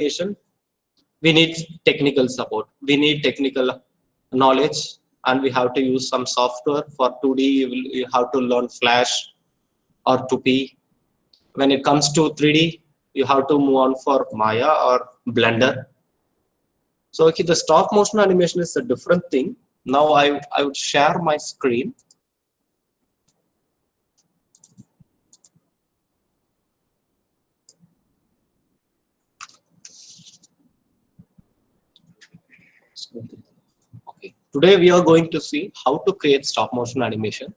animation, we need technical support. We need technical knowledge, and we have to use some software. For 2D, you have to learn Flash or 2P. When it comes to 3D, you have to move on for Maya or Blender. So okay, the stop motion animation is a different thing. Now I would share my screen. Okay. Today we are going to see how to create stop motion animation.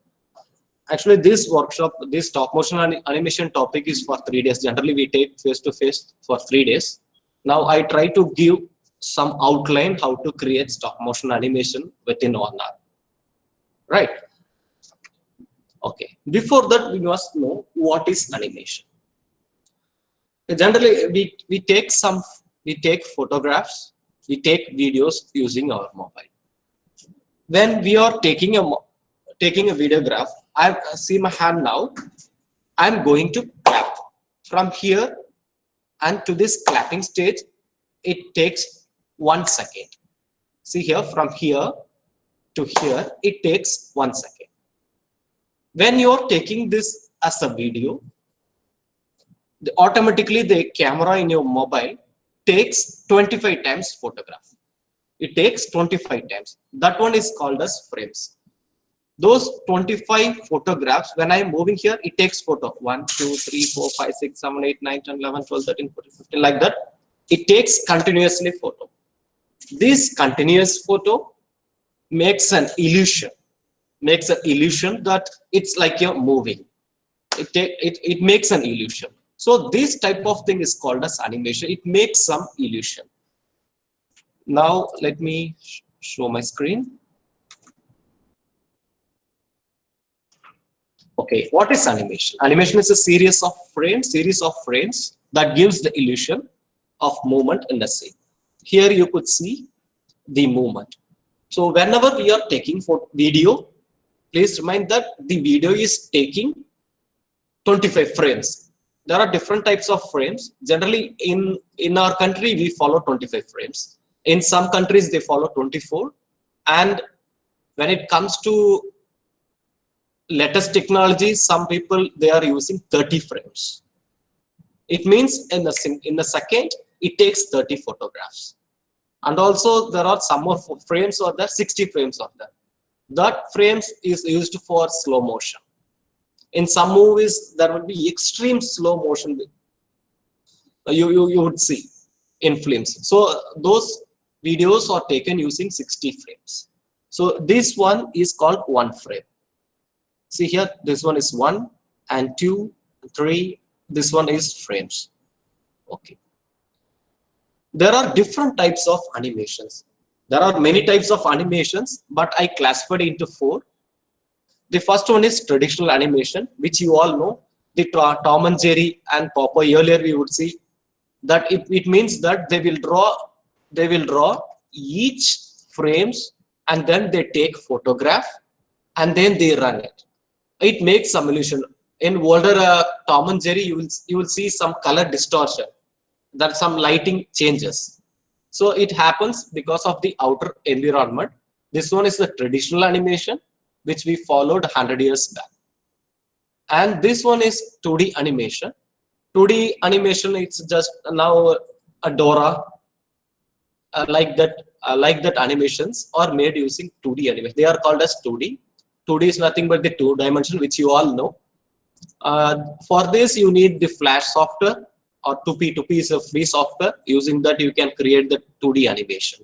Actually, this workshop, this stop motion animation topic is for 3 days. Generally, we take face to face for 3 days. Now I try to give some outline how to create stop motion animation within 1 hour. Right? Okay. Before that, we must know what is animation. Generally, we take photographs, we take videos using our mobile. When we are taking a videograph, I see my hand now. I'm going to clap from here, and to this clapping stage, it takes 1 second. See here, from here to here, it takes 1 second. When you're taking this as a video, automatically the camera in your mobile takes 25 times photograph. It takes 25 times. That one is called as frames. Those 25 photographs, when I'm moving here, it takes photo 1, 2, 3, 4, 5, 6, 7, 8, 9, 10, 11, 12, 13, 14, 15, like that. It takes continuously photo. This continuous photo makes an illusion. That it's like you're moving. It makes an illusion. So this type of thing is called as animation. It makes some illusion. Now let me show my screen. Okay, what is animation? Animation is a series of frames that gives the illusion of movement in the scene. Here you could see the movement. So whenever we are taking for video, please remind that the video is taking 25 frames. There are different types of frames. Generally, in our country, we follow 25 frames. In some countries, they follow 24. And when it comes to latest technology, some people, they are using 30 frames. It means in a second, it takes 30 photographs. And also, there are some more frames or there, 60 frames or there. That frames is used for slow motion. In some movies, there will be extreme slow motion. You would see in films. So those videos are taken using 60 frames. So this one is called 1 frame. See here, this one is 1 and 2, 3. This one is frames. Okay. There are different types of animations. There are many types of animations, but I classified into 4. The first one is traditional animation, which you all know. The Tom and Jerry and Popeye, earlier we would see that it means that they will draw each frames, and then they take photograph and then they run it. It makes some illusion. In older Tom and Jerry, you will see some color distortion, that some lighting changes. So it happens because of the outer environment. This one is the traditional animation, which we followed 100 years back. And this one is 2D animation. 2D animation, it's just now a Dora, like that animations are made using 2D animation. They are called as 2D. 2D is nothing but the 2 dimension, which you all know. For this, you need the Flash software or 2P. 2P is a free software. Using that, you can create the 2D animation.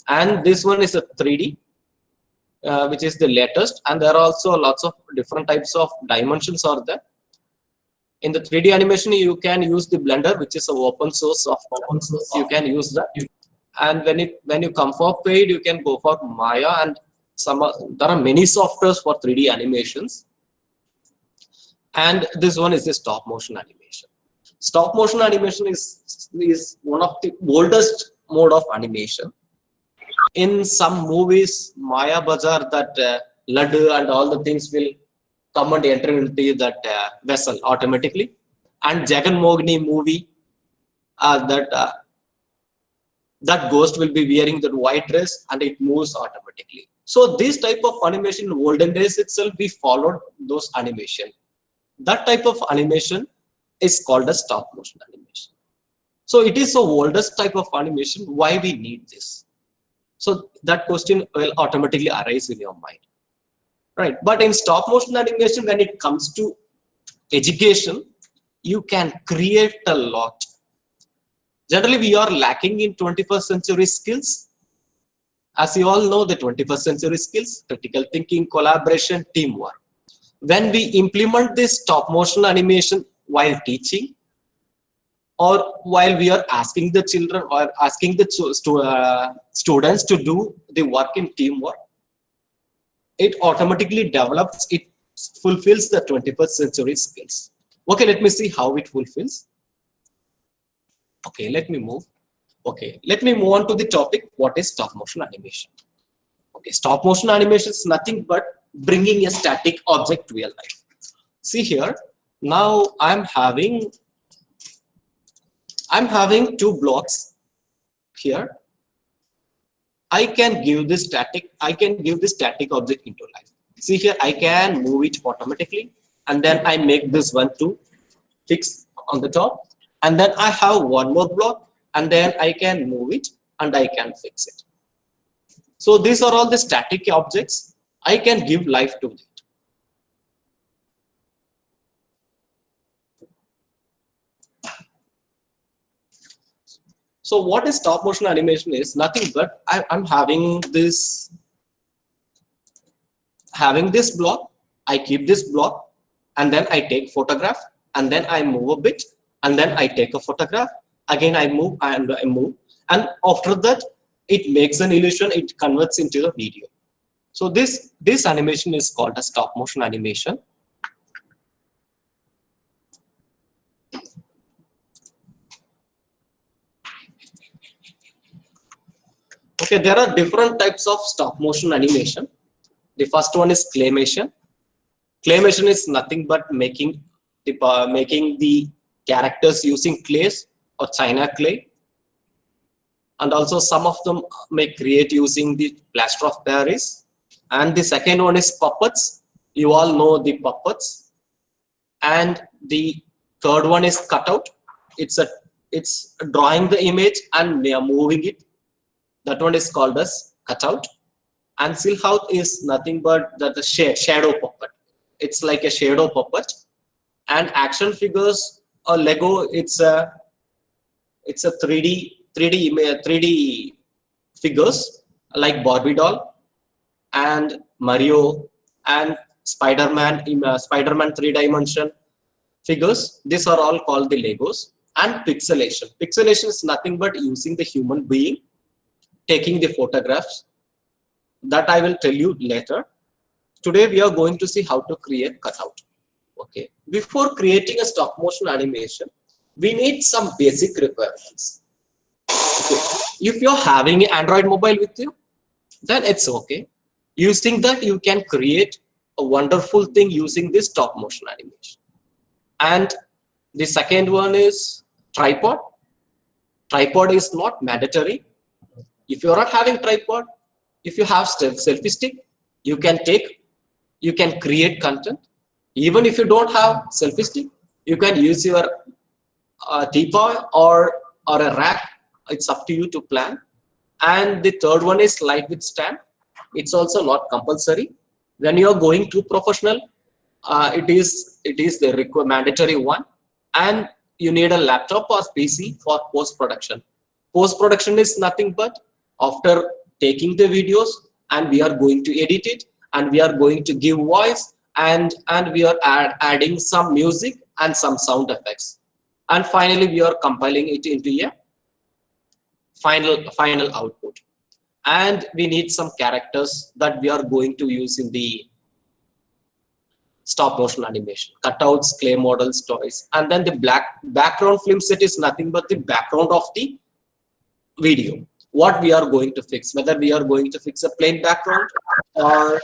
And this one is a 3D, which is the latest. And there are also lots of different types of dimensions are there. In the 3D animation, you can use the Blender, which is an open source software. You can use that. And when you come for paid, you can go for Maya, and there are many softwares for 3D animations. And this one is the stop motion animation. Stop motion animation is one of the oldest mode of animation. In some movies, Maya Bazaar, that Laddu and all the things will come and enter into that vessel automatically. And Jagan Mogni movie, That ghost will be wearing that white dress and it moves automatically. So this type of animation in olden days itself, we followed those animation. That type of animation is called a stop motion animation. So it is the oldest type of animation. Why we need this? So that question will automatically arise in your mind, right? But in stop motion animation, when it comes to education, you can create a lot. Generally, we are lacking in 21st century skills. As you all know, the 21st century skills: critical thinking, collaboration, teamwork. When we implement this stop motion animation while teaching, or while we are asking the children or asking the students to do the work in teamwork, it automatically develops, it fulfills the 21st century skills. Okay, let me see how it fulfills. Okay, let me move. Okay, let me move on to the topic. What is stop motion animation? Okay, stop motion animation is nothing but bringing a static object to real life. See here, now I'm having two blocks here. I can give this static object into life. See here, I can move it automatically, and then I make this one to fix on the top, and then I have one more block, and then I can move it and I can fix it. So these are all the static objects. I can give life to it. So what is stop motion animation is nothing but I'm having this block. I keep this block, and then I take photograph, and then I move a bit, and then I take a photograph. Again I move and I move, and after that it makes an illusion. It converts into a video. So this animation is called a stop motion animation. Okay, there are different types of stop motion animation. The first one is claymation. Claymation is nothing but making the characters using clays or China clay, and also some of them may create using the plaster of Paris. And the second one is puppets. You all know the puppets. And the third one is cutout. It's drawing the image and moving it. That one is called as cutout. And silhouette is nothing but the shadow puppet. It's like a shadow puppet. And action figures or Lego, it's a 3D figures like Barbie doll and Mario and Spider-Man 3 dimension figures. These are all called the Legos. And pixelation. Pixelation is nothing but using the human being taking the photographs. That I will tell you later. Today we are going to see how to create cutout. Okay. Before creating a stop motion animation, we need some basic requirements. Okay. If you're having an Android mobile with you, then it's okay. Using that, you can create a wonderful thing using this stop motion animation. And the second one is tripod. Tripod is not mandatory. If you're not having tripod, if you have selfie stick, you can create content. Even if you don't have selfie stick, you can use your teapot or a rack. It's up to you to plan. And the third one is light with stand. It's also not compulsory. When you are going to professional, it is the mandatory one. And you need a laptop or PC for post-production. Post-production is nothing but after taking the videos, and we are going to edit it, and we are going to give voice, and we are adding some music and some sound effects, and finally we are compiling it into a final output. And we need some characters that we are going to use in the stop motion animation: cutouts, clay models, toys. And then the background film set is nothing but the background of the video. What we are going to fix, whether we are going to fix a plain background, or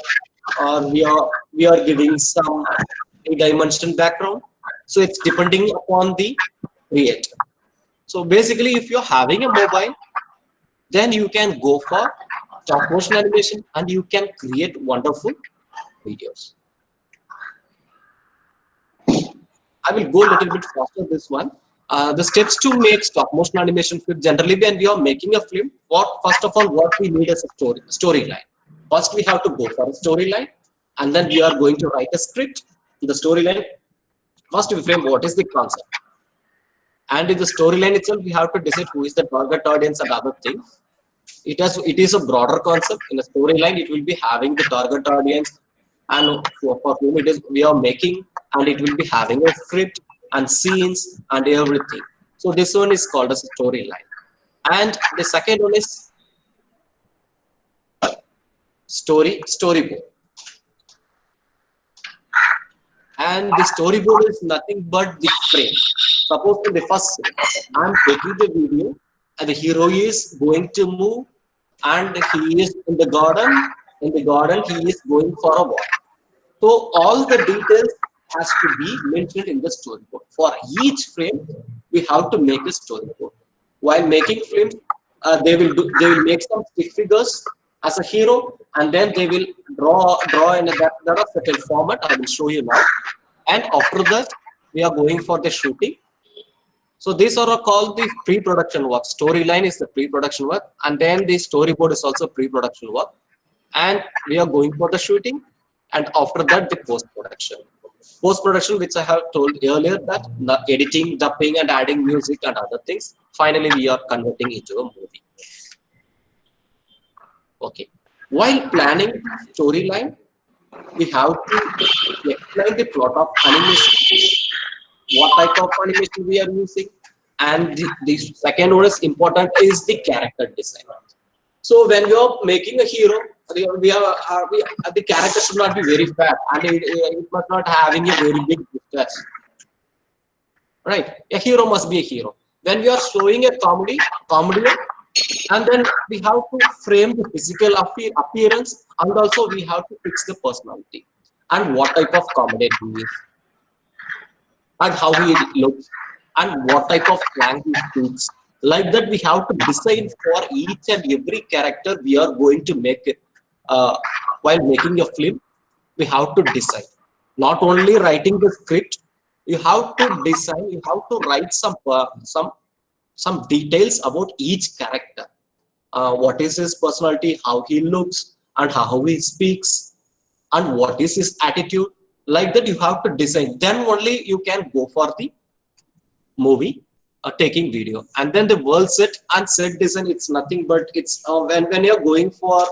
we are giving some 3-dimension background. So it's depending upon the creator. So basically, if you're having a mobile, then you can go for stop motion animation and you can create wonderful videos. I will go a little bit faster this one. The steps to make stop motion animation film. Generally, when we are making a film, first of all, what we need is a storyline. First, we have to go for a storyline, and then we are going to write a script. In the storyline, first we frame what is the concept, and in the storyline itself, we have to decide who is the target audience and other things. It is a broader concept. In a storyline, it will be having the target audience and for whom it is we are making, and it will be having a script and scenes and everything. So this one is called as a storyline. And the second one is storyboard. And the storyboard is nothing but the frame. Suppose in the first scene, I'm taking the video and the hero is going to move and he is in the garden. In the garden, he is going for a walk. So all the details has to be mentioned in the storyboard. For each frame, we have to make a storyboard. While making films, they will make some stick figures as a hero, and then they will draw in that certain format. I will show you now. And after that, we are going for the shooting. So these are called the pre-production work. Storyline is the pre-production work, and then the storyboard is also pre-production work. And we are going for the shooting, and after that, the post-production. Post-production, which I have told earlier, that the editing, dubbing, and adding music and other things. Finally, we are converting into a movie. Okay. While planning storyline, we have to explain the plot of animation, what type of animation we are using, and the second one is important is the character design. So when you are making a hero, the character should not be very fat and it must not having a very big mustache. Right? A hero must be a hero. When we are showing a comedian, and then we have to frame the physical appearance, and also we have to fix the personality and what type of comedian he is, and how he looks, and what type of slang he speaks. Like that, we have to decide for each and every character we are going to make it. While making a film, we have to decide. Not only writing the script, you have to design. You have to write some details about each character. What is his personality, how he looks, and how he speaks, and what is his attitude. Like that, you have to design. Then only you can go for the movie, taking video. And then the world set and set design, it's nothing but it's when you're going for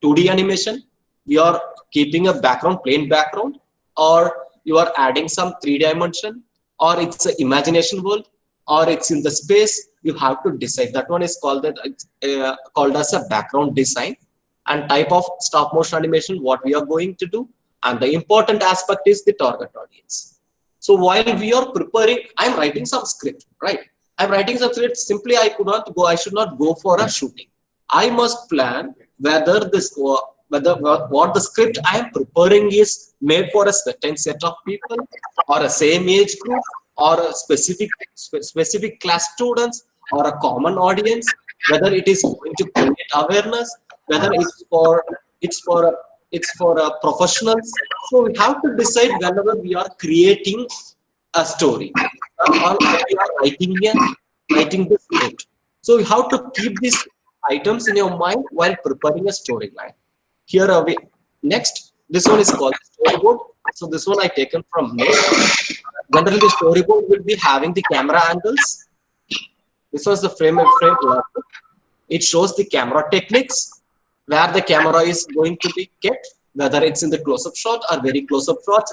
2D animation, we are keeping a background, plain background, or you are adding some 3 dimension, or it's an imagination world, or it's in the space. You have to decide. That one is called called as a background design. And type of stop motion animation, what we are going to do. And the important aspect is the target audience. So while we are preparing, I'm writing some script, right? I'm writing some script. Simply, I should not go for a shooting. I must plan whether what the script I am preparing is made for a certain set of people, or a same age group, or a specific class students, or a common audience. Whether it is going to create awareness, whether it's for professionals. So we have to decide whenever we are creating a story, or we are writing the script. So you have to keep these items in your mind while preparing a storyline. Here are we. Next, this one is called storyboard. So this one I taken from me. Generally, the storyboard will be having the camera angles. This was the frame. It shows the camera techniques, where the camera is going to be kept, whether it's in the close-up shot or very close-up shots.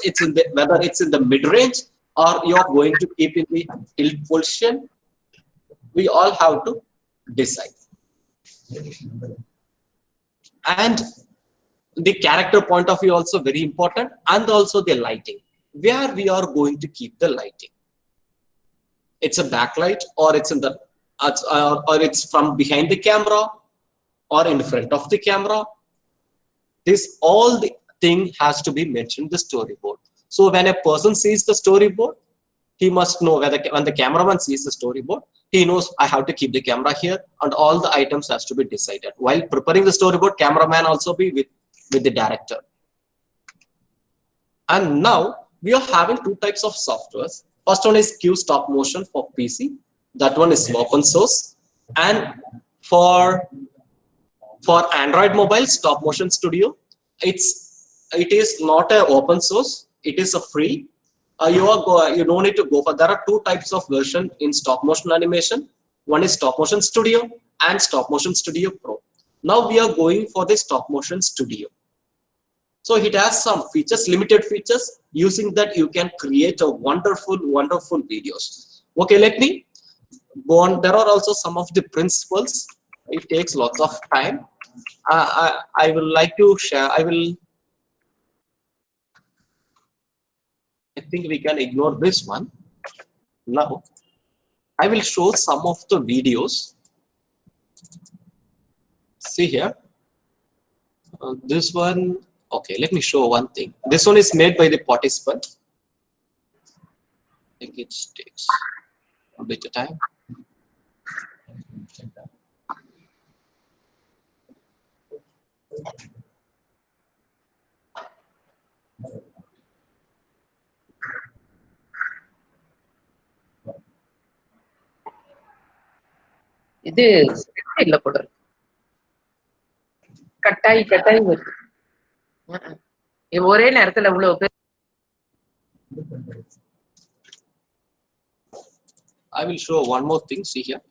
Whether it's in the mid-range or you are going to keep in the tilt position. We all have to decide. And the character point of view also very important, and also the lighting, where we are going to keep the lighting. It's a backlight, or it's in the or it's from behind the camera, or in front of the camera. This all the thing has to be mentioned in the storyboard. So when a person sees the storyboard, He must know whether when the cameraman sees the storyboard, he knows I have to keep the camera here and all the items has to be decided. While preparing the storyboard, cameraman also be with the director. And now we are having two types of softwares. First one is Q Stop Motion for PC. That one is open source. And for Android mobile, Stop Motion Studio, it is not an open source. It is a free. You don't need to go for. There are two types of version in stop motion animation. One is Stop Motion Studio and Stop Motion Studio Pro. Now we are going for the Stop Motion Studio. So it has some features, limited features. Using that, you can create a wonderful videos. Okay, let me go on. There are also some of the principles. It takes lots of time. I will like to share. I think we can ignore this one. Now, I will show some of the videos. See here. This one. Okay, let me show one thing. This one is made by the participant. I think it takes a bit of time. இது இல்ல போல இருக்கு. கட்டாய் வருது. ஒரே நேரத்துல இவ்வளவு பேர். I will show one more thing. See here.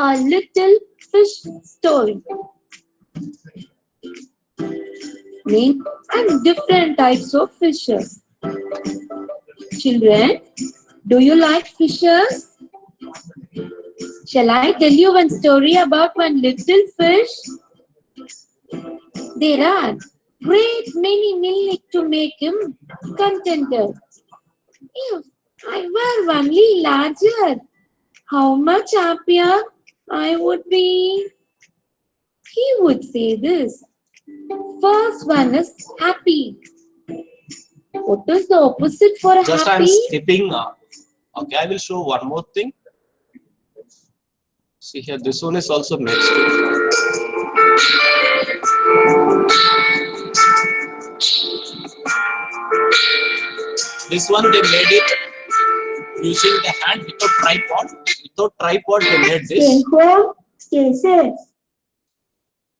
A little fish story. Name and different types of fishes. Children, do you like fishes? Shall I tell you one story about one little fish? There are great many milk to make him contented. If I were only larger, how much happier I would be. He would say this. First one is happy. What is the opposite for Just happy? I'm skipping. Okay, I will show one more thing. See here, this one is also next. This one they made it using the hand without tripod. Without tripod, they made this. Yes.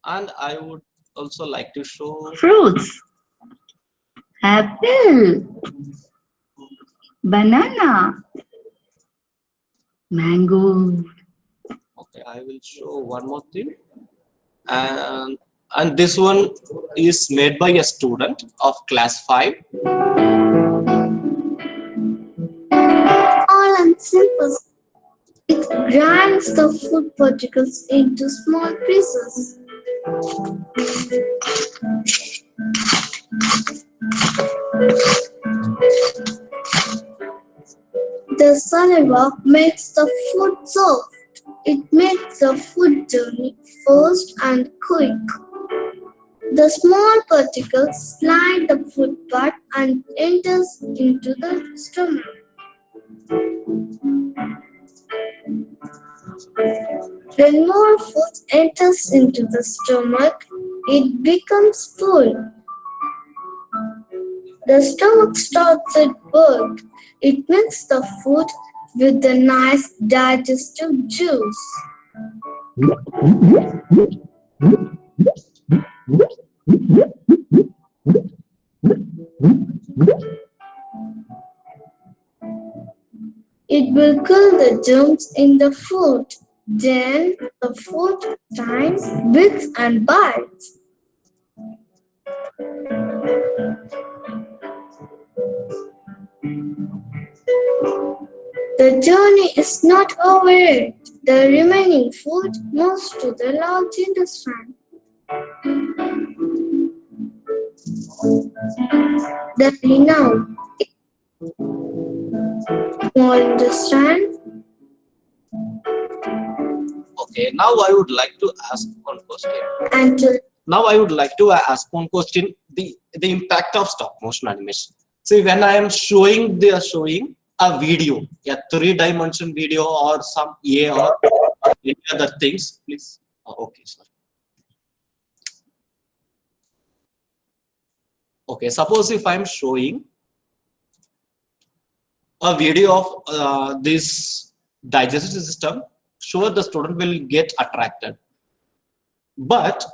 And I would also like to show Fruits. Apple. Banana. Mango. Okay, I will show one more thing. And this one is made by a student of class 5. All and simple. It grinds the food particles into small pieces. The saliva makes the food soft. It makes the food journey fast and quick. The small particles slide the food part and enters into the stomach. When more food enters into the stomach, it becomes full. The stomach starts at work. It makes the food with the nice digestive juice. It will kill the germs in the food. Then the food shines, bits and bites. The journey is not over yet. The remaining food moves to the large intestine. Then now, small intestine. Okay, now I would like to ask one question. Until Now I would like to ask one question: the impact of stop motion animation. See, when I am showing a video, a 3-dimension video or some or any other things, please. Okay, sorry. Okay, suppose if I am showing a video of this digestive system, sure the student will get attracted. But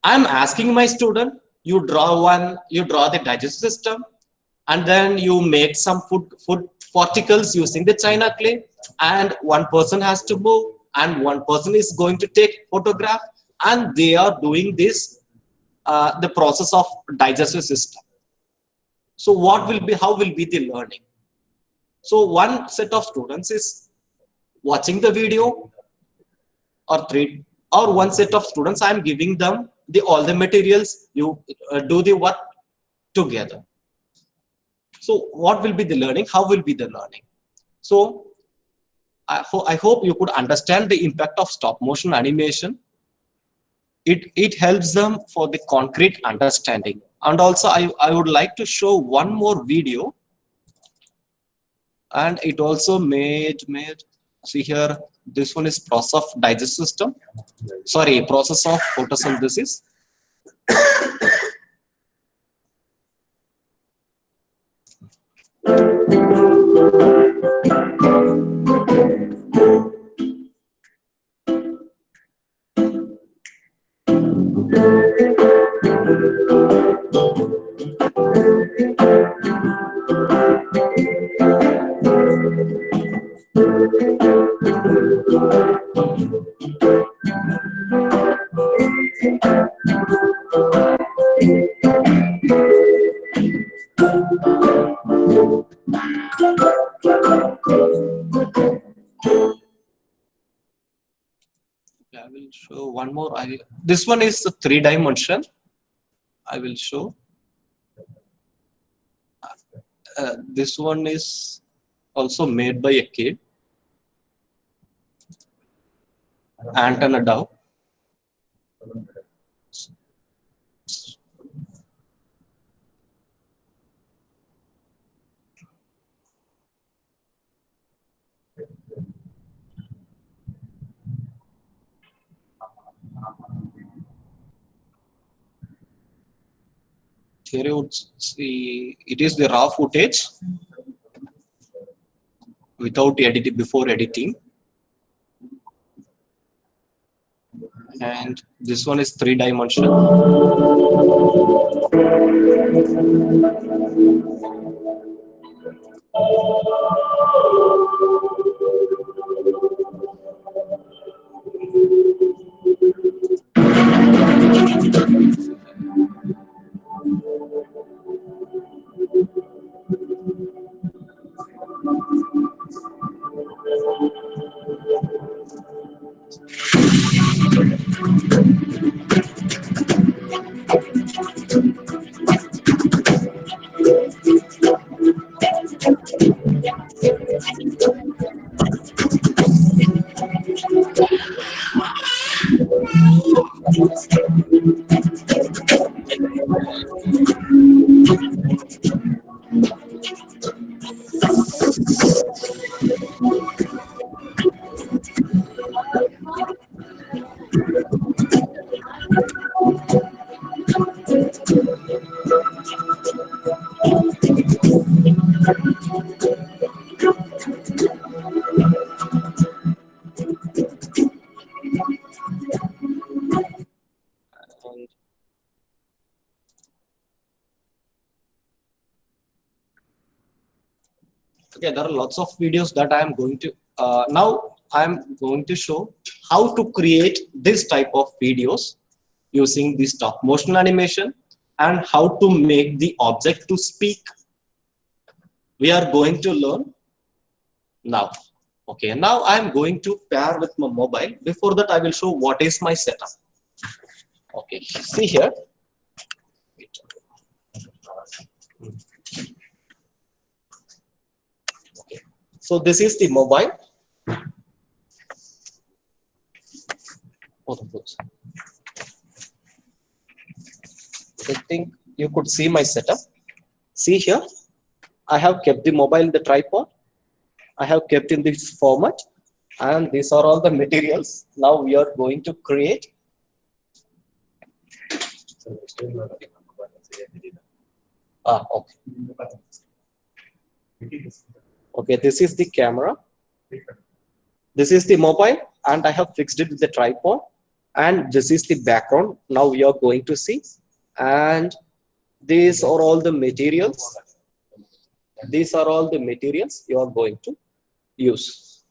I'm asking my student, you draw the digestive system, and then you make some food particles using the china clay, and one person has to move, and one person is going to take photograph, and they are doing this the process of digestive system. So how will be the learning? So one set of students is watching the video, or one set of students I am giving them all the materials, you do the work together. So what will be the learning? How will be the learning? So I hope you could understand the impact of stop motion animation. It helps them for the concrete understanding. And also I would like to show one more video, and it also made see here, this one is process of digestive system, sorry, process of photosynthesis. I will show one more. This one is a 3-dimension. I will show. This one is also made by a kid, Antenna Dow. Here you would see it is the raw footage without editing, before editing, and this one is 3-dimensional. Okay, there are lots of videos that I am going to now I am going to show how to create this type of videos using the stop motion animation, and how to make the object to speak. We are going to learn now. Okay, now I'm going to pair with my mobile. Before that, I will show what is my setup. Okay, see here. Okay, so this is the mobile. I think you could see my setup. See here, I have kept the mobile in the tripod. I have kept in this format, and these are all the materials. Now we are going to create. Okay. Okay, this is the camera. This is the mobile, and I have fixed it with the tripod. And this is the background. Now we are going to see. And these are all the materials. These are all the materials you are going to use.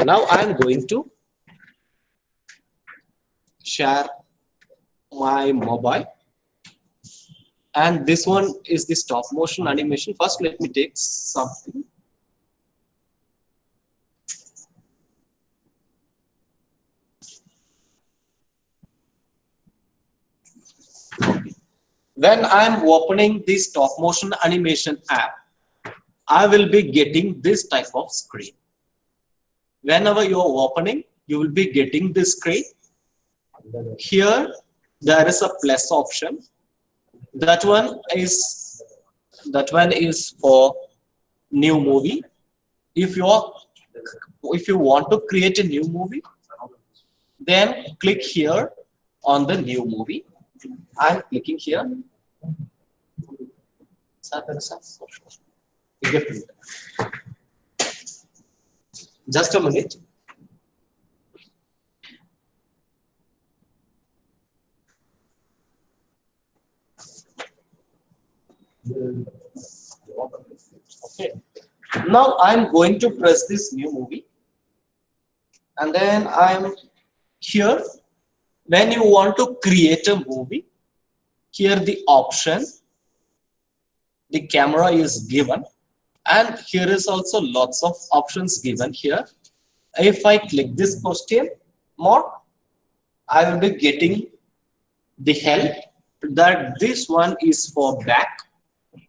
Now I am going to share my mobile. And this one is the stop motion animation. First, let me take something. When I'm opening the stop motion animation app, I will be getting this type of screen. Whenever you are opening, you will be getting this screen. Here, there is a plus option. That one is for new movie. If you want to create a new movie, then click here on the new movie. I'm clicking here. Just a minute. Okay. Now I'm going to press this new movie, and then I'm here. When you want to create a movie, here the option, the camera is given, and here is also lots of options given here. If I click this question mark, I will be getting the help that this one is for back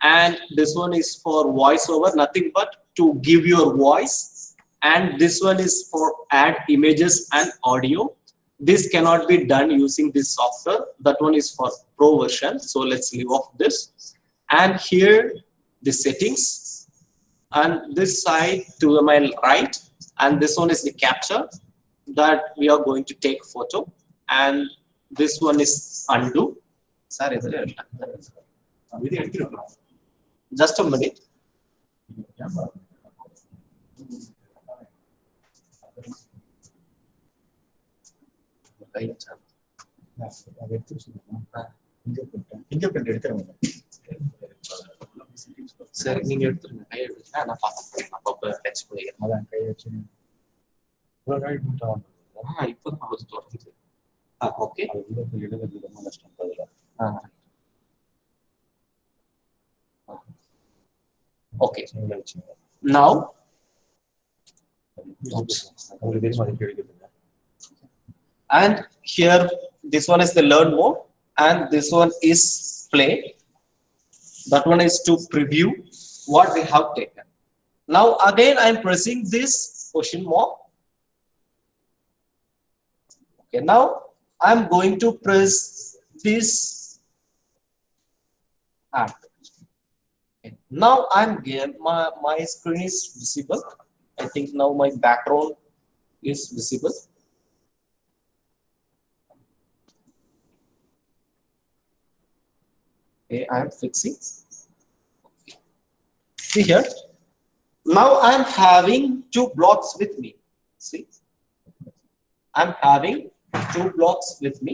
and this one is for voiceover, nothing but to give your voice, and this one is for add images and audio. This cannot be done using this software. That one is for pro version. So let's leave off this. And here the settings, and this side to my right, and this one is the capture that we are going to take photo, and this one is undo. Sorry, just a minute. சரி நீங்க எடுத்துருங்க கை எடுத்துட்டா நான் பாத்துக்கிறேன் அப்பப்ப touch பண்ணிக்கிறேன் அதான் கை வச்சு இப்போதான் அது தொடங்குது okay okay now and here this one is the learn more and this one is play. That one is to preview what we have taken. Now again I am pressing this question mark. Okay, now I am going to press this app. Okay. Now I'm here, my screen is visible. I think now my background is visible. Okay, I am fixing. See here. Now I am having two blocks with me. See, I am having two blocks with me.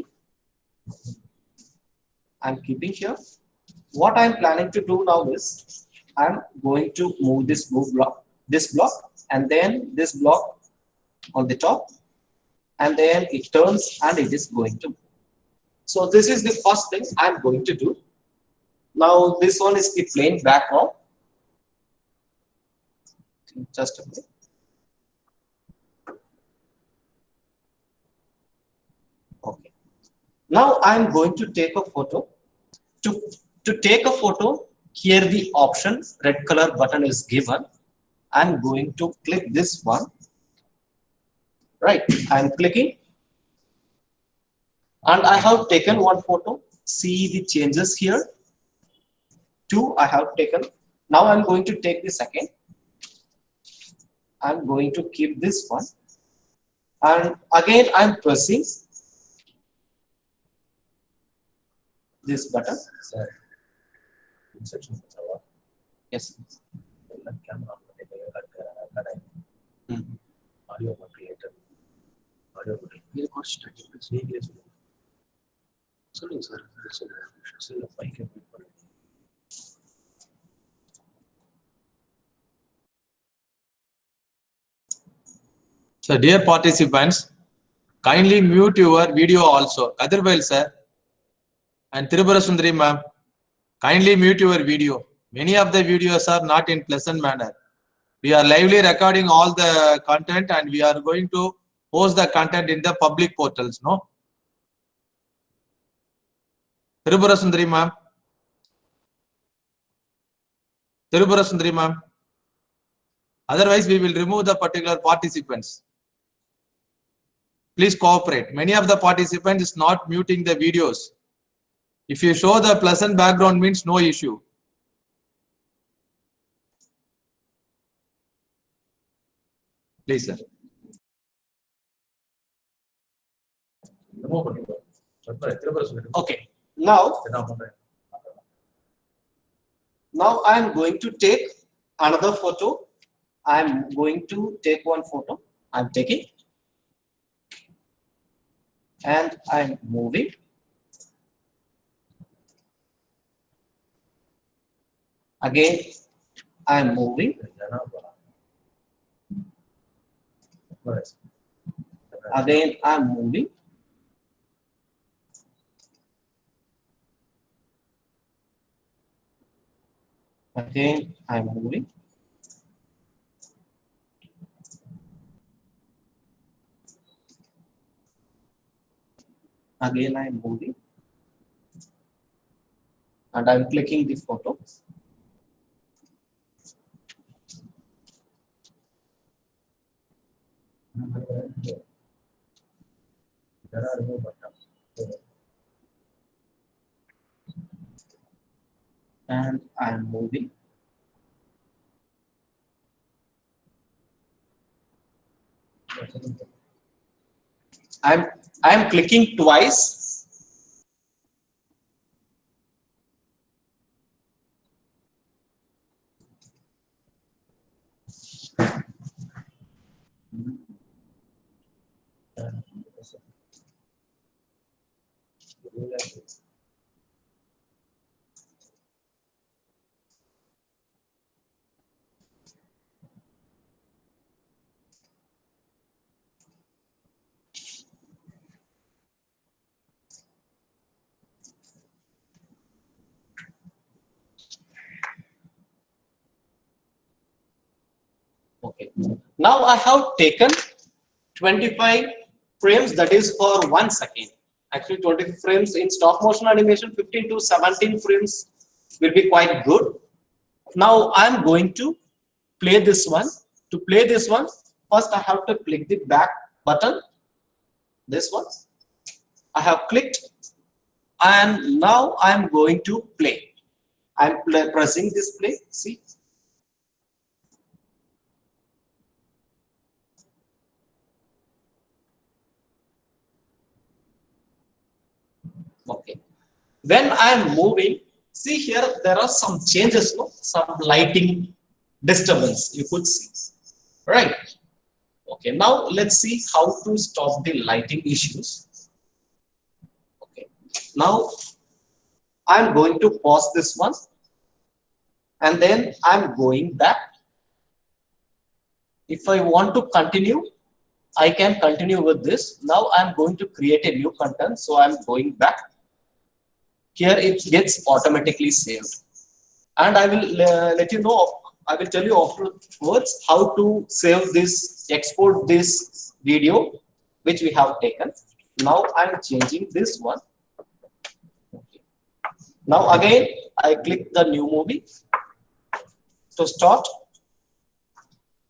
I am keeping here. What I am planning to do now is I am going to move this block, and then this block on the top, and then it turns and it is going to move. So this is the first thing I am going to do. Now this one is the plain background. Just a minute. Okay. Now I'm going to take a photo. To take a photo, here the option red color button is given. I'm going to click this one. Right. I'm clicking. And I have taken one photo. See the changes here. 2 I have taken. Now I'm going to take the second. I'm going to keep this one. And again I'm pressing this button. Yes. So, dear participants, kindly mute your video also. Kadirbail sir and Tripura Sundari ma'am, kindly mute your video. Many of the videos are not in pleasant manner. We are lively recording all the content and we are going to post the content in the public portals, no? Tripura Sundari ma'am. Tripura Sundari ma'am. Otherwise, we will remove the particular participants. Please cooperate. Many of the participants is not muting the videos. If you show the pleasant background means no issue. Please, sir. Okay. Now I'm going to take another photo. I'm going to take one photo. I'm taking. And I'm moving. Again, I'm moving. Again, I'm moving. Again, I'm moving. Again, I'm moving. And I'm clicking the photo. And I'm moving. I'm clicking twice. Okay. Now I have taken 25 frames, that is for 1 second. Actually 20 frames in stop motion animation, 15 to 17 frames will be quite good. Now I'm going to play this one. To play this one, first I have to click the back button. This one. I have clicked and now I'm going to play. I'm pressing this play. See. Okay. When I'm moving, see here there are some changes, no? Some lighting disturbance you could see. Right. Okay. Now let's see how to stop the lighting issues. Okay. Now I'm going to pause this one and then I'm going back. If I want to continue, I can continue with this. Now I'm going to create a new content. So I'm going back. Here it gets automatically saved. And I will let you know I will tell you afterwards how to save this, export this video which we have taken. Now I'm changing this one. Now again, I click the new movie to start.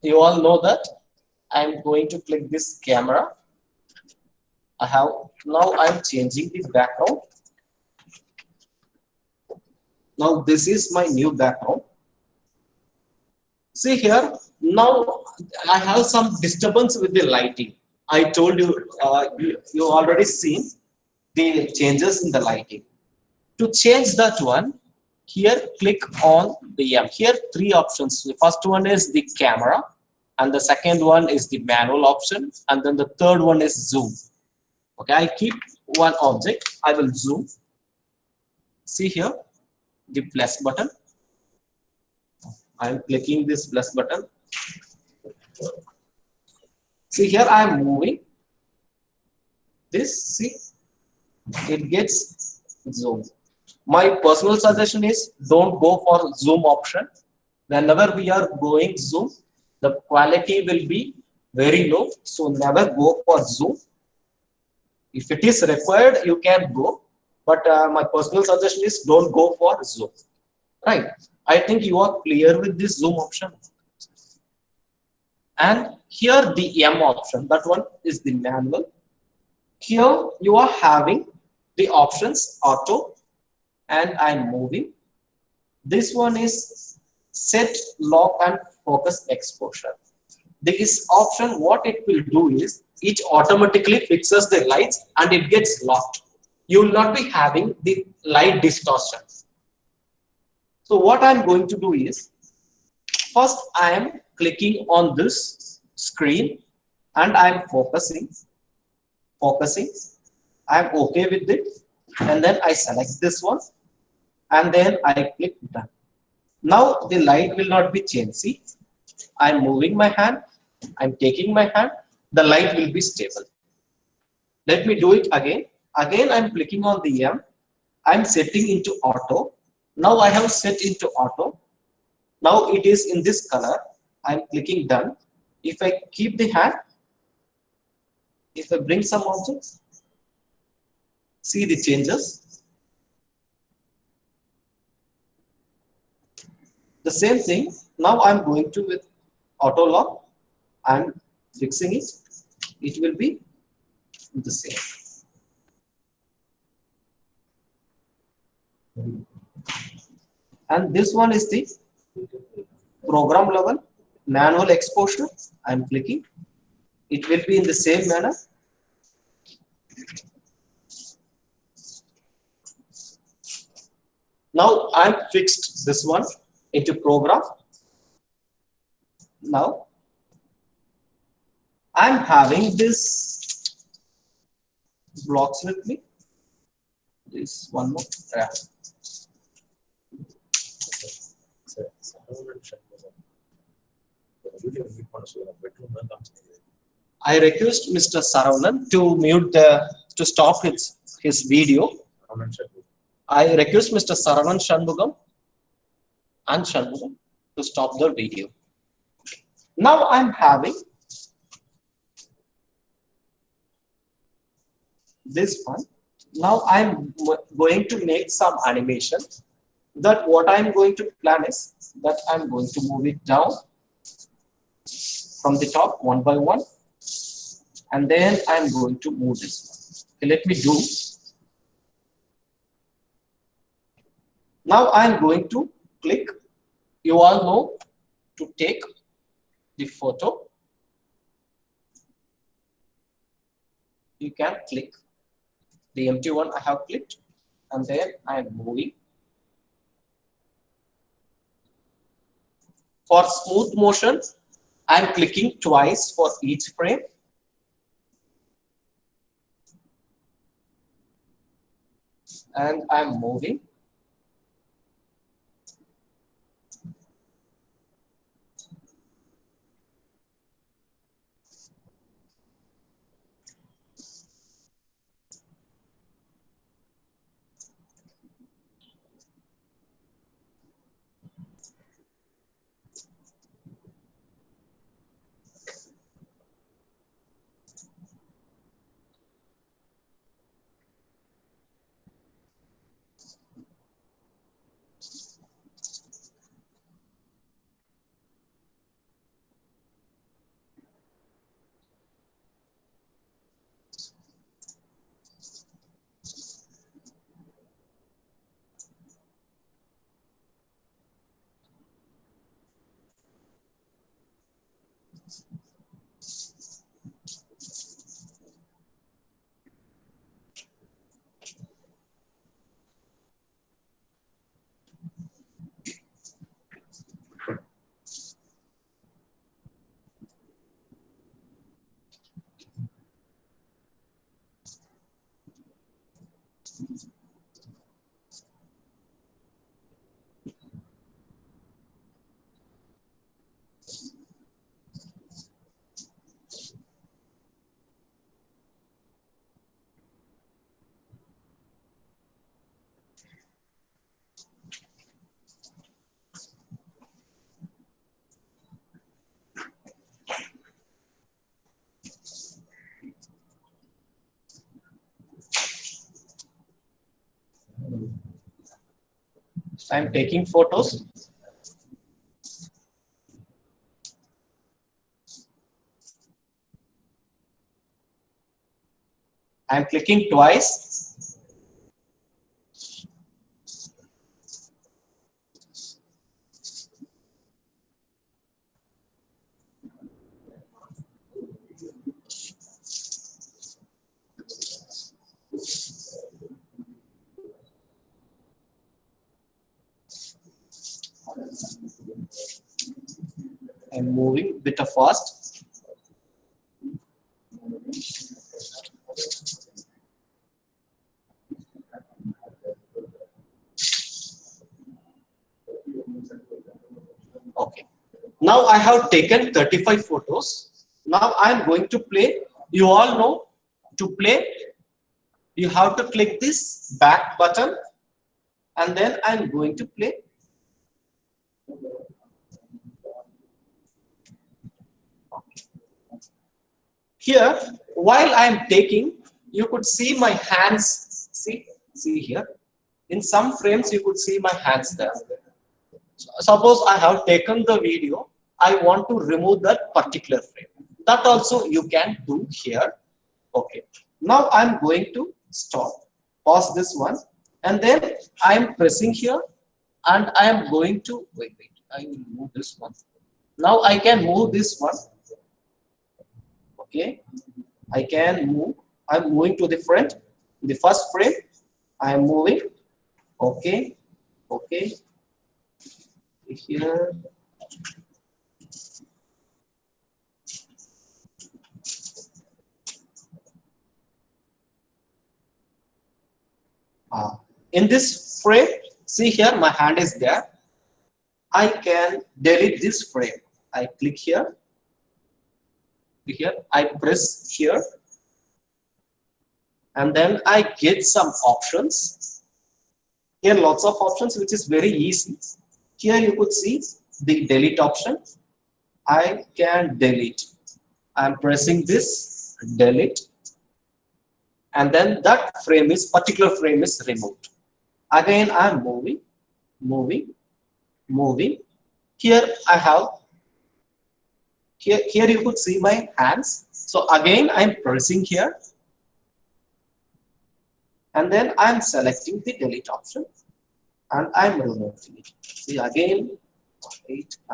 You all know that I'm going to click this camera. Now I'm changing the background. Now this is my new background. See here, now I have some disturbance with the lighting. I told you, you already seen the changes in the lighting. To change that one, here click on the M. Here three options. The first one is the camera, and the second one is the manual option, and then the third one is zoom. Okay, I keep one object. I will zoom. See here, the plus button. I am clicking this plus button. See here, I am moving this. See, it gets zoom. My personal suggestion is don't go for zoom option. Whenever we are going zoom, the quality will be very low. So never go for zoom. If it is required, you can go. But my personal suggestion is don't go for zoom. Right. I think you are clear with this zoom option. And here the M option, that one is the manual. Here you are having the options auto, and I'm moving. This one is set, lock and focus exposure. This option, what it will do is it automatically fixes the lights and it gets locked. You will not be having the light distortion. So what I'm going to do is, first I am clicking on this screen and I'm focusing. I'm okay with it, and then I select this one and then I click done. Now the light will not be changed. See, I'm moving my hand, I'm taking my hand, the light will be stable. Let me do it again. Again I'm clicking on the M, I'm setting into auto. Now I have set into auto. Now it is in this color. I'm clicking done. If I keep the hand, if I bring some objects, see the changes. The same thing. Now I'm going to with auto lock. I'm fixing it. It will be the same. And this one is the program level manual exposure. I'm clicking. It will be in the same manner. Now I'm fixed this one into program. Now I'm having this blocks with me. This one more. Yeah. I request Mr. Saravanan to to stop his video. I request Mr. Saravanan Shanmugam and Shanmugam to stop the video. Now I'm having this one. Now I'm going to make some animation. That what I'm going to plan is that I'm going to move it down from the top one by one, and then I'm going to move this one. Okay, let me do. Now I'm going to click. You all know to take the photo. You can click the empty one. I have clicked, and then I'm moving. For smooth motion, I'm clicking twice for each frame. And I'm moving. I'm taking photos. I'm clicking twice. I'm moving bit of fast. Okay. Now I have taken 35 photos. Now I'm going to play. You all know to play, you have to click this back button, and then I'm going to play. Here, while I'm taking, you could see my hands. See here. In some frames, you could see my hands there. Suppose I have taken the video, I want to remove that particular frame. That also you can do here. Okay. Now I'm going to stop. Pause this one, and then I'm pressing here, and I am going to wait. I will move this one. Now I can move this one. Okay. I can move. I'm moving to the front. The first frame, I am moving. Okay. Okay. Here. In this frame, see here, my hand is there. I can delete this frame. I click here. Here, I press here. And then I get some options. Here, lots of options, which is very easy. Here, you could see the delete option. I can delete. I'm pressing this, delete. And then that particular frame is removed. Again, I'm moving, moving, moving. Here I have, here you could see my hands. So again, I'm pressing here. And then I'm selecting the delete option. And I'm removing it. See again,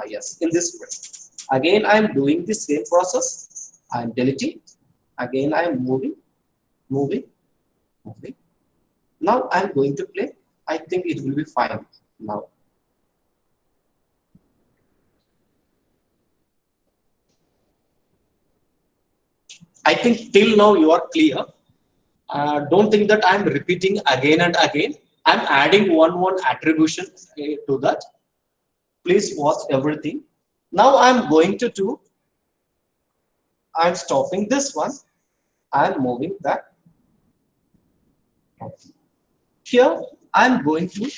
yes, in this frame. Again, I'm doing the same process. I'm deleting. Again, I'm moving, moving, moving. Now I'm going to play. I think it will be fine now. I think till now you are clear. Don't think that I'm repeating again and again. I'm adding one attribution to that. Please watch everything. Now I'm going to do, I'm stopping this one. I'm moving that. Here, I'm going to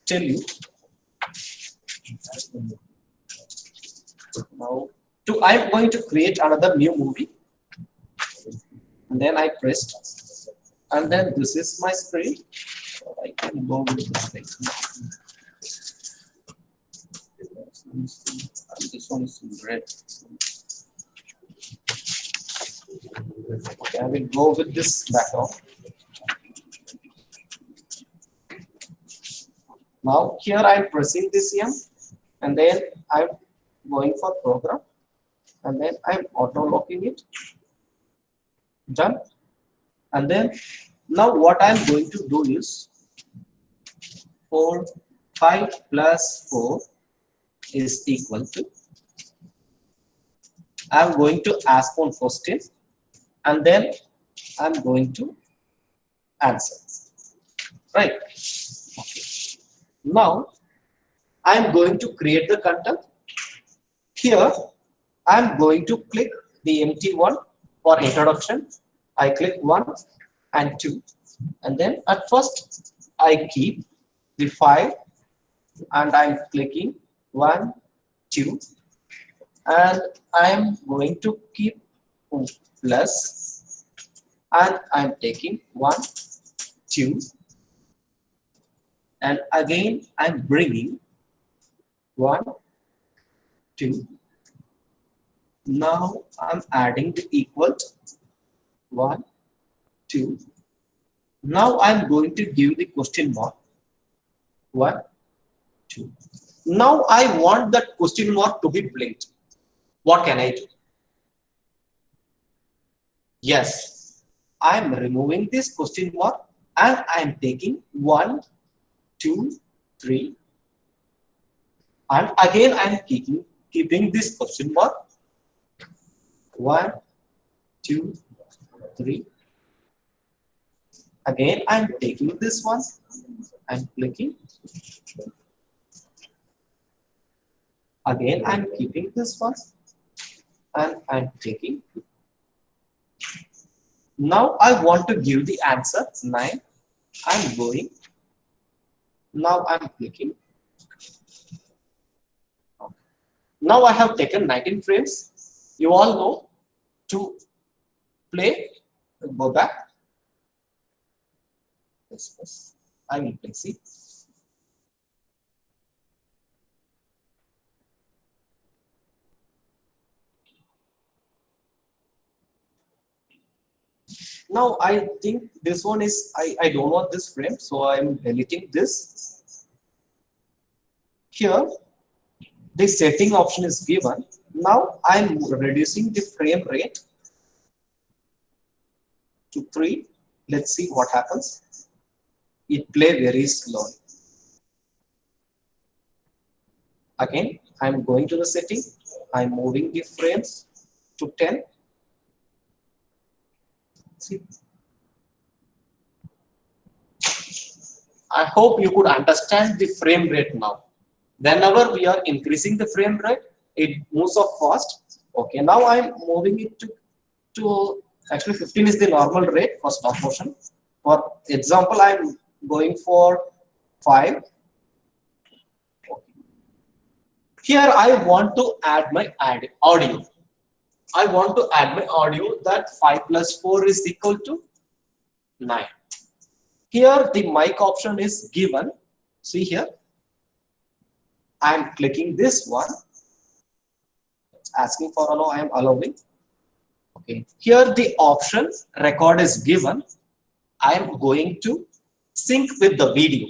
tell you. Now, I'm going to create another new movie. And then I pressed. And then this is my screen. So I can go with this thing. And this one is in red. Okay, I will go with this background. Now here I'm pressing this M, and then I'm going for program, and then I'm auto locking it. Done. And then now what I'm going to do is 5 plus 4 is equal to, I'm going to ask one question, and then I'm going to answer. right? Okay. Now I am going to create the content. Here I am going to click the empty one for introduction. I click 1 and 2, and then at first I keep the 5 and I'm clicking 1, 2, and I'm going to keep plus, and I'm taking 1, 2, and again I'm bringing 1, 2. Now I'm adding the equal 1, 2. Now I'm going to give the question mark 1, 2. Now I want that question mark to be blinked. What can I do? Yes, I'm removing this question mark and I'm taking 1, 2, 3, and again I'm keeping this question mark 1, 2, 3. Again I'm taking this one and clicking. Again I'm keeping this one and I'm taking. Now I want to give the answer 9. I'm going. Now I'm clicking. Now I have taken 19 frames. You all know to play. Go back. Yes. I will play. See. Now I think this one is, I don't want this frame, so I'm deleting this. Here, the setting option is given. Now I'm reducing the frame rate to 3. Let's see what happens. It play very slowly. Again, I'm going to the setting. I'm moving the frames to 10. See. I hope you could understand the frame rate now. Whenever we are increasing the frame rate, it moves up fast. Okay, now I'm moving it to actually 15 is the normal rate for stop motion. For example, I'm going for 5. Okay. Here I want to add my audio. I want to add my audio that 5 plus 4 is equal to 9. Here the mic option is given. See here. I am clicking this one. It's asking for allow. I am allowing. Okay. Here the option record is given. I am going to sync with the video.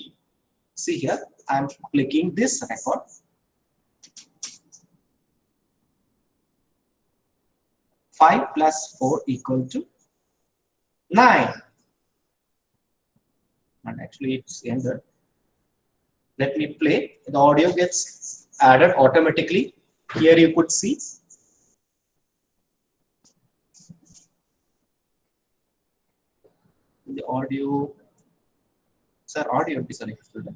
See here. I am clicking this record. Five plus 4 equal to 9. And actually it's ended. Let me play. The audio gets added automatically. Here you could see. The audio. Sir, audio is selected.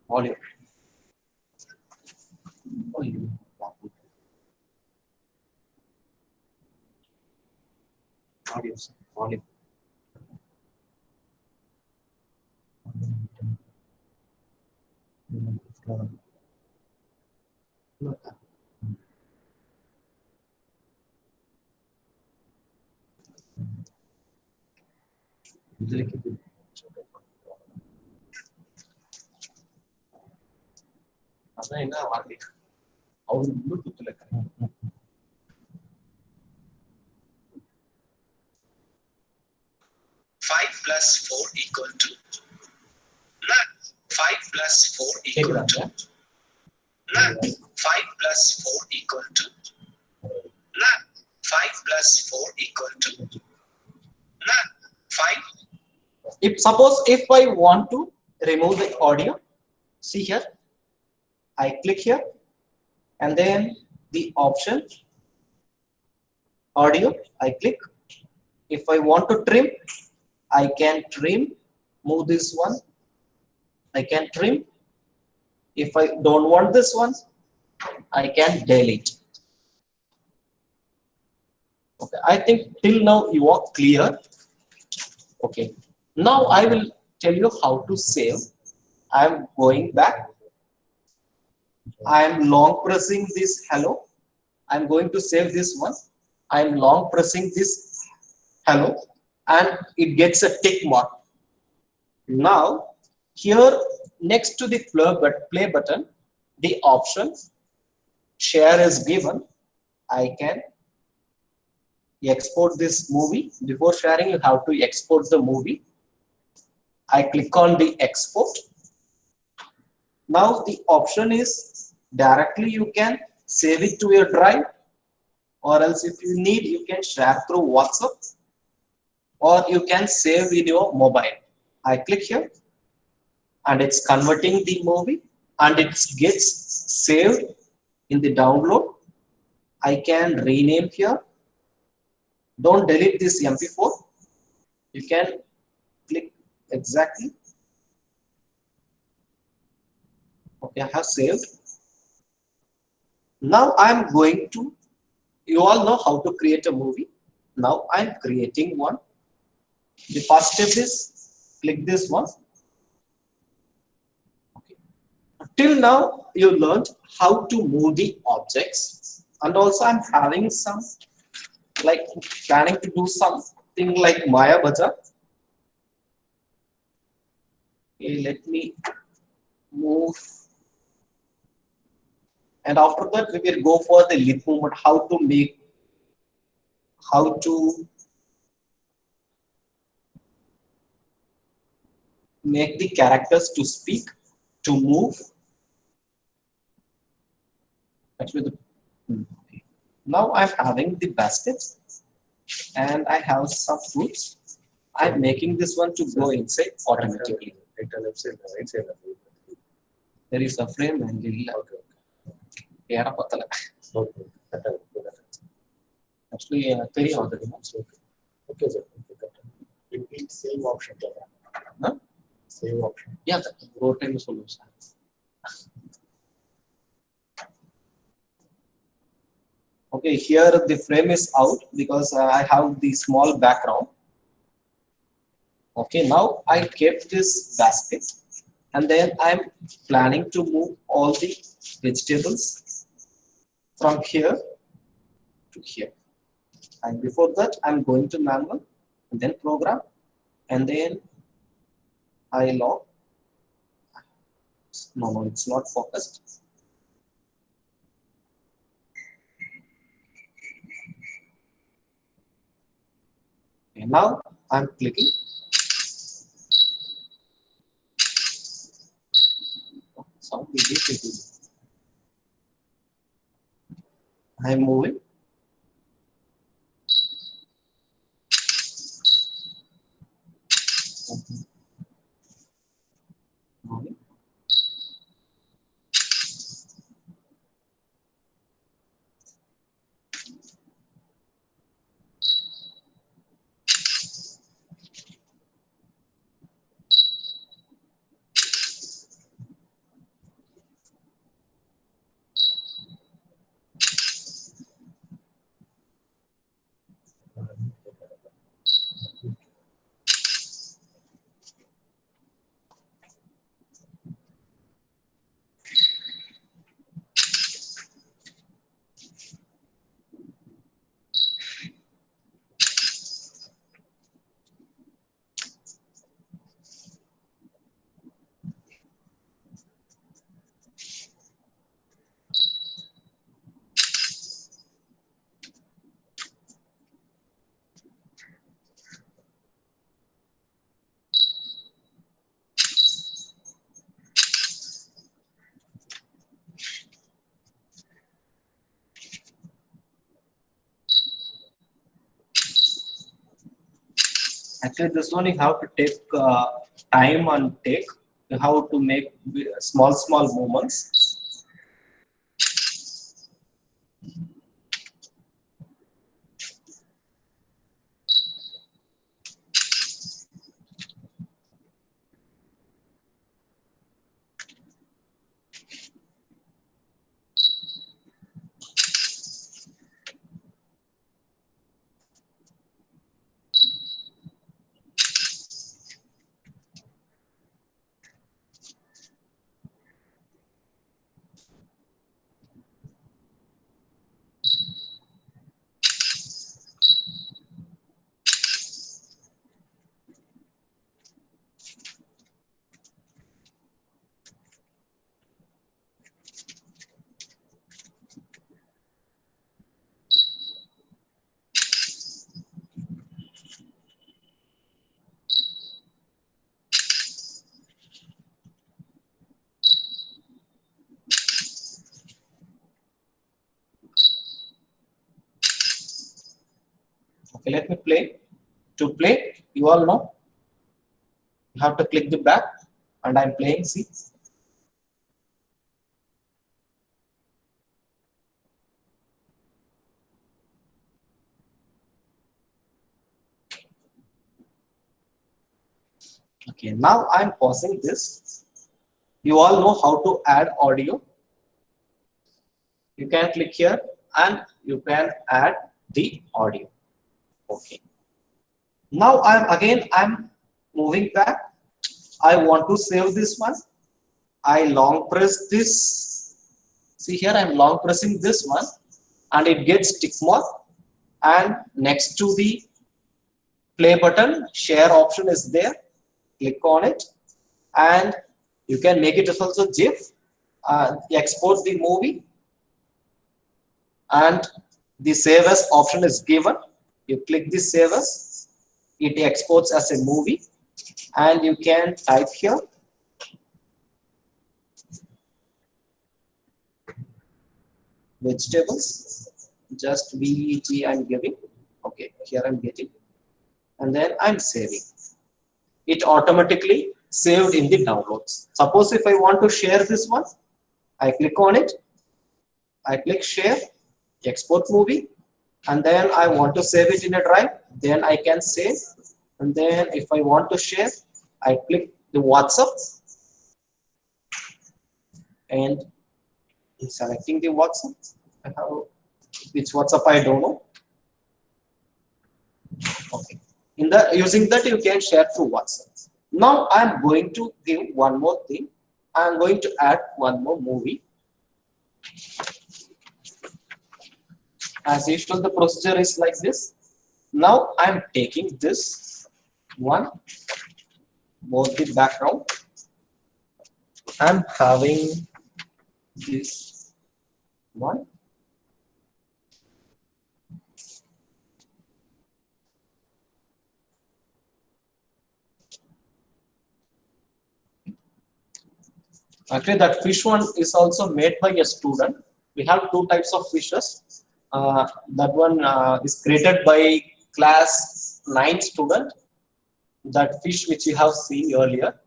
Audio. Audio. Audio. Five plus 4 equal to 9. 5 plus 4 equal to 9. 5 plus 4 equal to 9. 5 plus 4 equal to 9. 5. If suppose if I want to remove the audio, see here, I click here and then the option audio, I click. If I want to trim, I can trim move this one. I can trim. If I don't want this one, I can delete. Okay, I think till now you are clear. Okay, now I will tell you how to save. I am going back. I am long pressing this hello. I am going to save this one. I am long pressing this hello and it gets a tick mark. Now here next to the play button, the option share is given. I can export this movie. Before sharing, you have to export the movie. I click on the export. Now the option is directly you can save it to your drive, or else if you need you can share through WhatsApp, or you can save in your mobile. I click here and it's converting the movie and it gets saved in the download. I can rename here. Don't delete this MP4. You can click exactly. Okay, I have saved. Now I'm going to, you all know how to create a movie. Now I'm creating one. The first step is click this one. Okay. Till now you learned how to move the objects, and also I'm having some like planning to do something like Maya Bazaar. Okay, let me move. And after that, we will go for the lip movement, how to make the characters to speak, to move. Actually, now I'm having the basket and I have some fruits. I'm making this one to go inside automatically. There is a frame and actually Okay, sir. It means same option. Huh? Same option. yeah, rotate the solution. Okay, here the frame is out because I have the small background. Okay, now I kept this basket and then I'm planning to move all the vegetables from here to here. And before that, I'm going to manual and then program and then I log. No, it's not focused. Okay, now I'm clicking. So I'm moving. Moving. Actually, this one you have to take time and take. You have to make small movements. Okay, let me play. To play, you all know, you have to click the back, and I'm playing. See. Okay, now I'm pausing this. You all know how to add audio. You can click here and you can add the audio. Okay. Now I'm moving back. I want to save this one. I long press this. See here, I'm long pressing this one and it gets tick mark. And next to the play button, share option is there. Click on it and you can make it as also GIF. Export the movie and the save as option is given. You click the save as, it exports as a movie and you can type here vegetables, just VEG I'm giving. Okay, here I'm getting and then I'm saving. It automatically saved in the downloads. Suppose if I want to share this one, I click on it, I click share, export movie, and then I want to save it in a drive, then I can save, and then if I want to share, I click the WhatsApp and selecting the WhatsApp. Which WhatsApp I don't know. Okay. In the using that you can share through WhatsApp. Now I'm going to give one more thing. I'm going to add one more movie. As usual, the procedure is like this. Now I'm taking this one, both the background. I'm having this one. Actually, that fish one is also made by a student. We have two types of fishes. That one is created by class 9 student. That fish which you have seen earlier.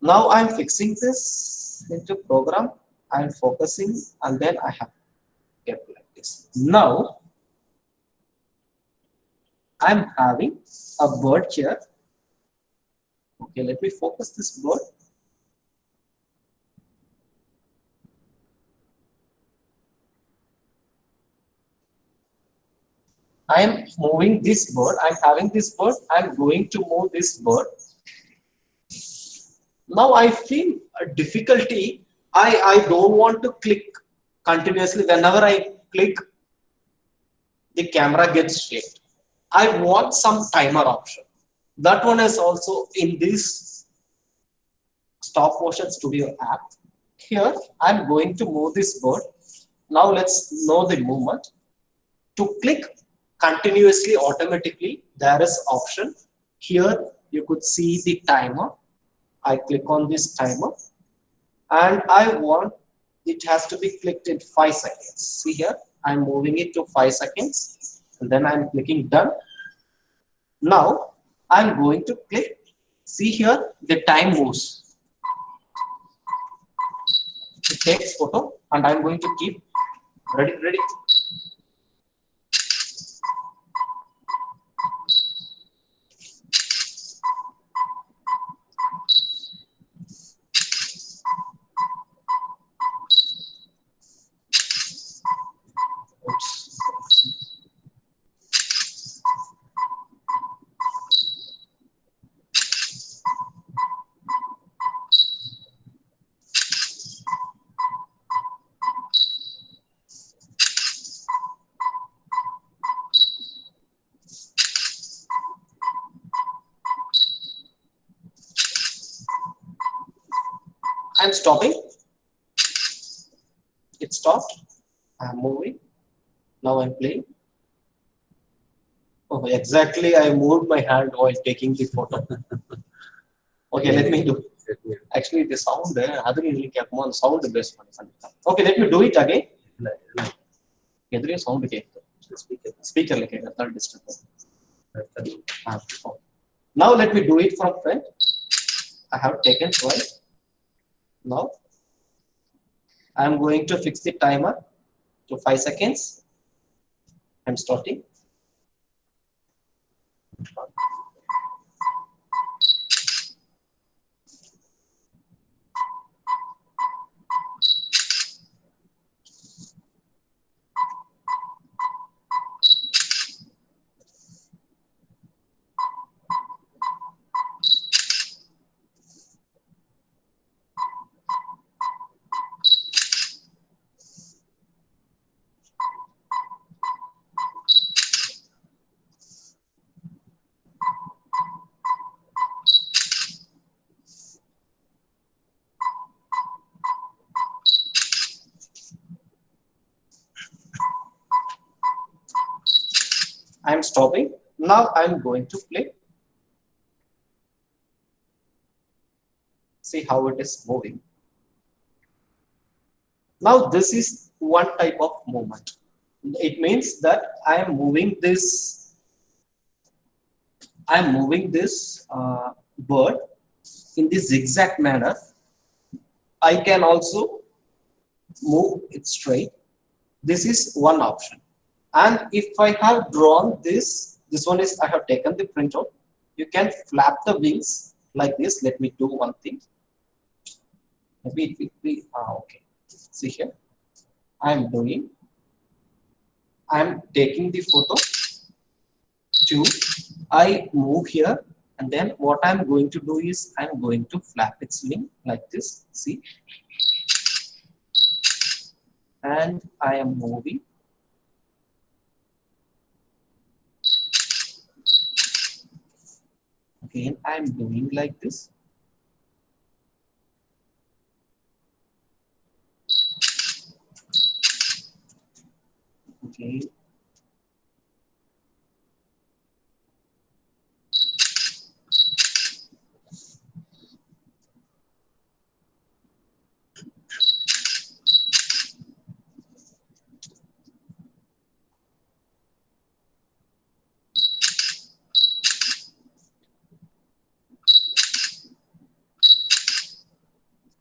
Now I'm fixing this into program. I'm focusing and then I have kept like this. Now I'm having a bird here. Okay, let me focus this bird. I am moving this bird. I'm having this bird. I'm going to move this bird. Now I feel a difficulty. I don't want to click continuously. Whenever I click, the camera gets shaked. I want some timer option. That one is also in this stop motion studio app. Here I'm going to move this bird. Now let's know the movement. To click continuously automatically, there is option. Here you could see the timer. I click on this timer and I want it has to be clicked in 5 seconds. See here, I'm moving it to 5 seconds and then I'm clicking done. Now I'm going to click. See here, the time moves. It takes photo and I'm going to keep ready. I'm stopping. It stopped. I'm moving. Now I'm playing. Oh, exactly. I moved my hand while taking the photo. Okay, let me do. Actually, the sound sound based. Okay, let me do it again. Sound. Speaker लिखेगा third disturber. Now let me do it from front. I have taken twice. Now I am going to fix the timer to 5 seconds. I'm starting. I'm stopping. Now I'm going to play. See how it is moving. Now this is one type of movement. It means that I am moving this. I am moving this bird in this zigzag manner. I can also move it straight. This is one option. And if I have drawn this one is I have taken the printout. You can flap the wings like this. Let me do one thing. Maybe it will be okay. See here. I'm taking the photo to I move here, and then what I'm going to do is I'm going to flap its wing like this. See, and I am moving. Again, I'm doing like this. Okay.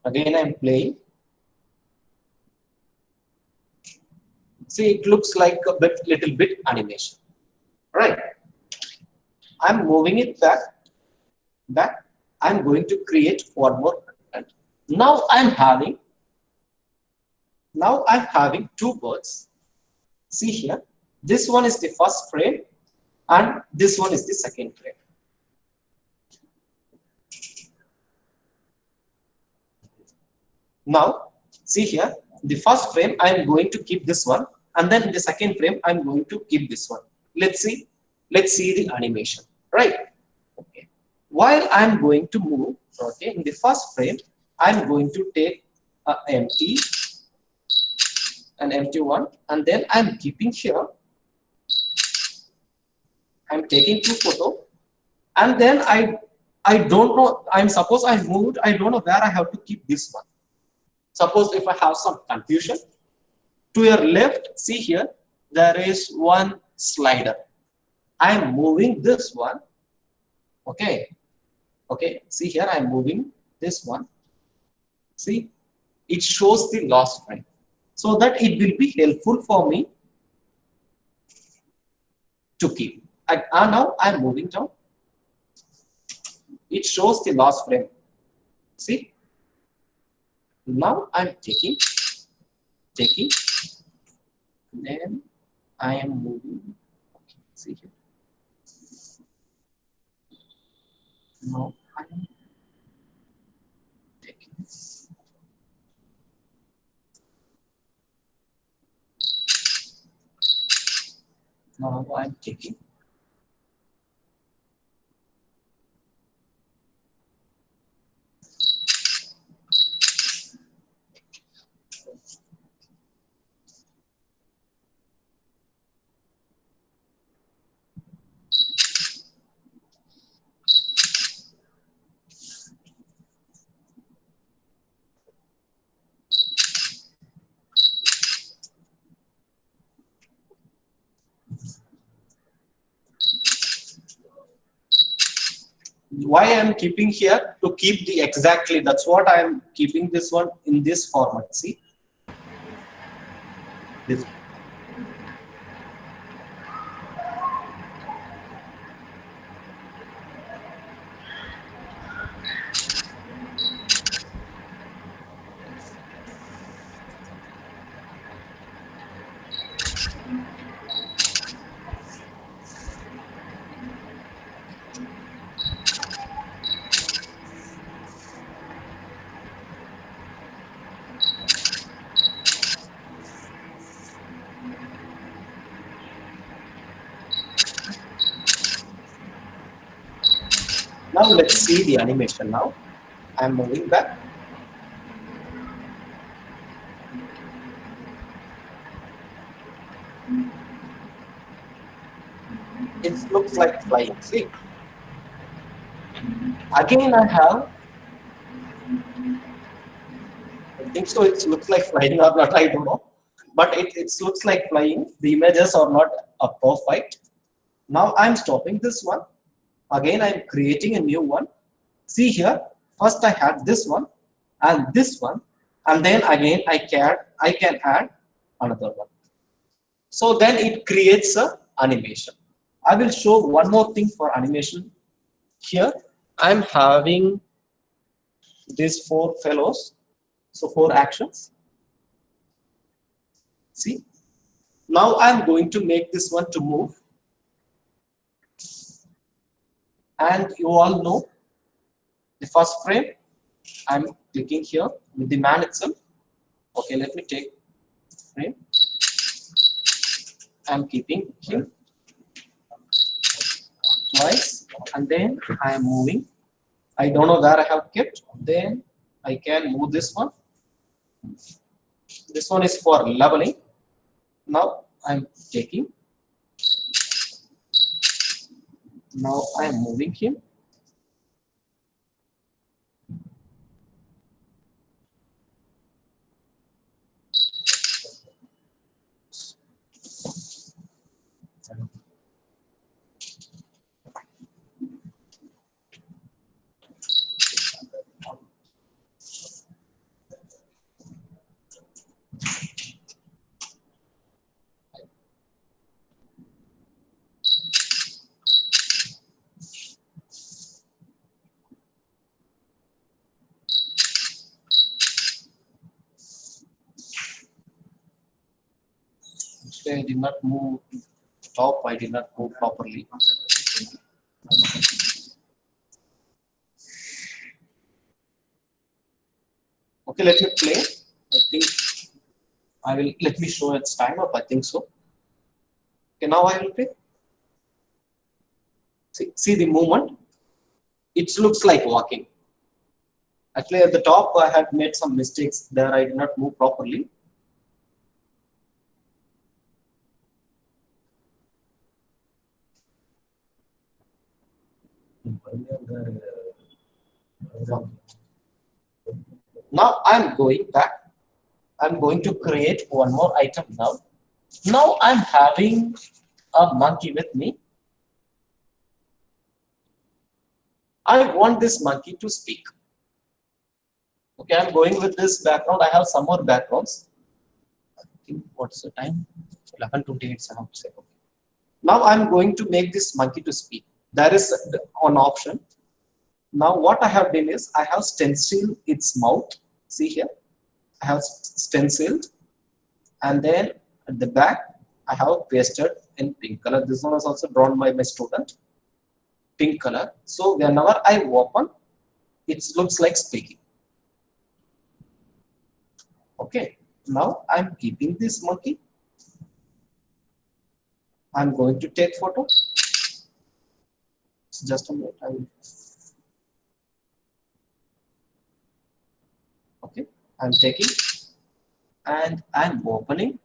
Again, I'm playing. See, it looks like a little bit animation, right? I'm moving it back. I'm going to create one more content. Now I'm having two birds. See here, this one is the first frame and this one is the second frame. Now, see here, the first frame I'm going to keep this one, and then the second frame I'm going to keep this one. Let's see the animation, right? Okay. While I'm going to move, okay, in the first frame, I'm going to take an empty one, and then I'm keeping here. I'm taking two photos, and then I don't know. Suppose I moved. I don't know where I have to keep this one. Suppose if I have some confusion, to your left, see here, there is one slider. I am moving this one. Okay. Okay. See here, I am moving this one. See, it shows the last frame, so that it will be helpful for me to keep. And now I am moving down. It shows the last frame. See. Now I'm taking, then I am moving. Okay, see here. Now I'm taking. Now I'm taking. Why I am keeping here? To keep the exactly, that's what I am keeping this one in this format. See, this. Now let's see the animation now. I'm moving back. It looks like flying. See, again I have. I think so. It looks like flying or not. I don't know, but it looks like flying. The images are not perfect. Now I'm stopping this one. Again, I'm creating a new one. See here. First I had this one and this one, and then again I can add another one. So then it creates a animation. I will show one more thing for animation. Here I'm having these four fellows, so four actions. See, now I'm going to make this one to move, and you all know the first frame. I'm clicking here with the man itself. Okay, let me take frame. I'm keeping him twice, and then I am moving. I don't know where I have kept. Then I can move this one. This one is for leveling. Now I'm taking. Now I am moving him. Actually, I did not move top. I did not move properly. Okay, let me play. I think I will. Let me show its time up. I think so. Okay, now I will play. See the movement. It looks like walking. Actually, at the top, I had made some mistakes there. I did not move properly. Now I'm going back. I'm going to create one more item now. Now I'm having a monkey with me. I want this monkey to speak. Okay, I'm going with this background. I have some more backgrounds. I think what's the time? 11:28. Now I'm going to make this monkey to speak. There is an option. Now what I have done is I have stenciled its mouth. See here, I have stenciled, and then at the back I have pasted in pink color. This one was also drawn by my student. Pink color. So whenever I open, it looks like speaking. Okay. Now I'm keeping this monkey. I'm going to take photo. Just a minute. Okay. I'm taking and I'm opening.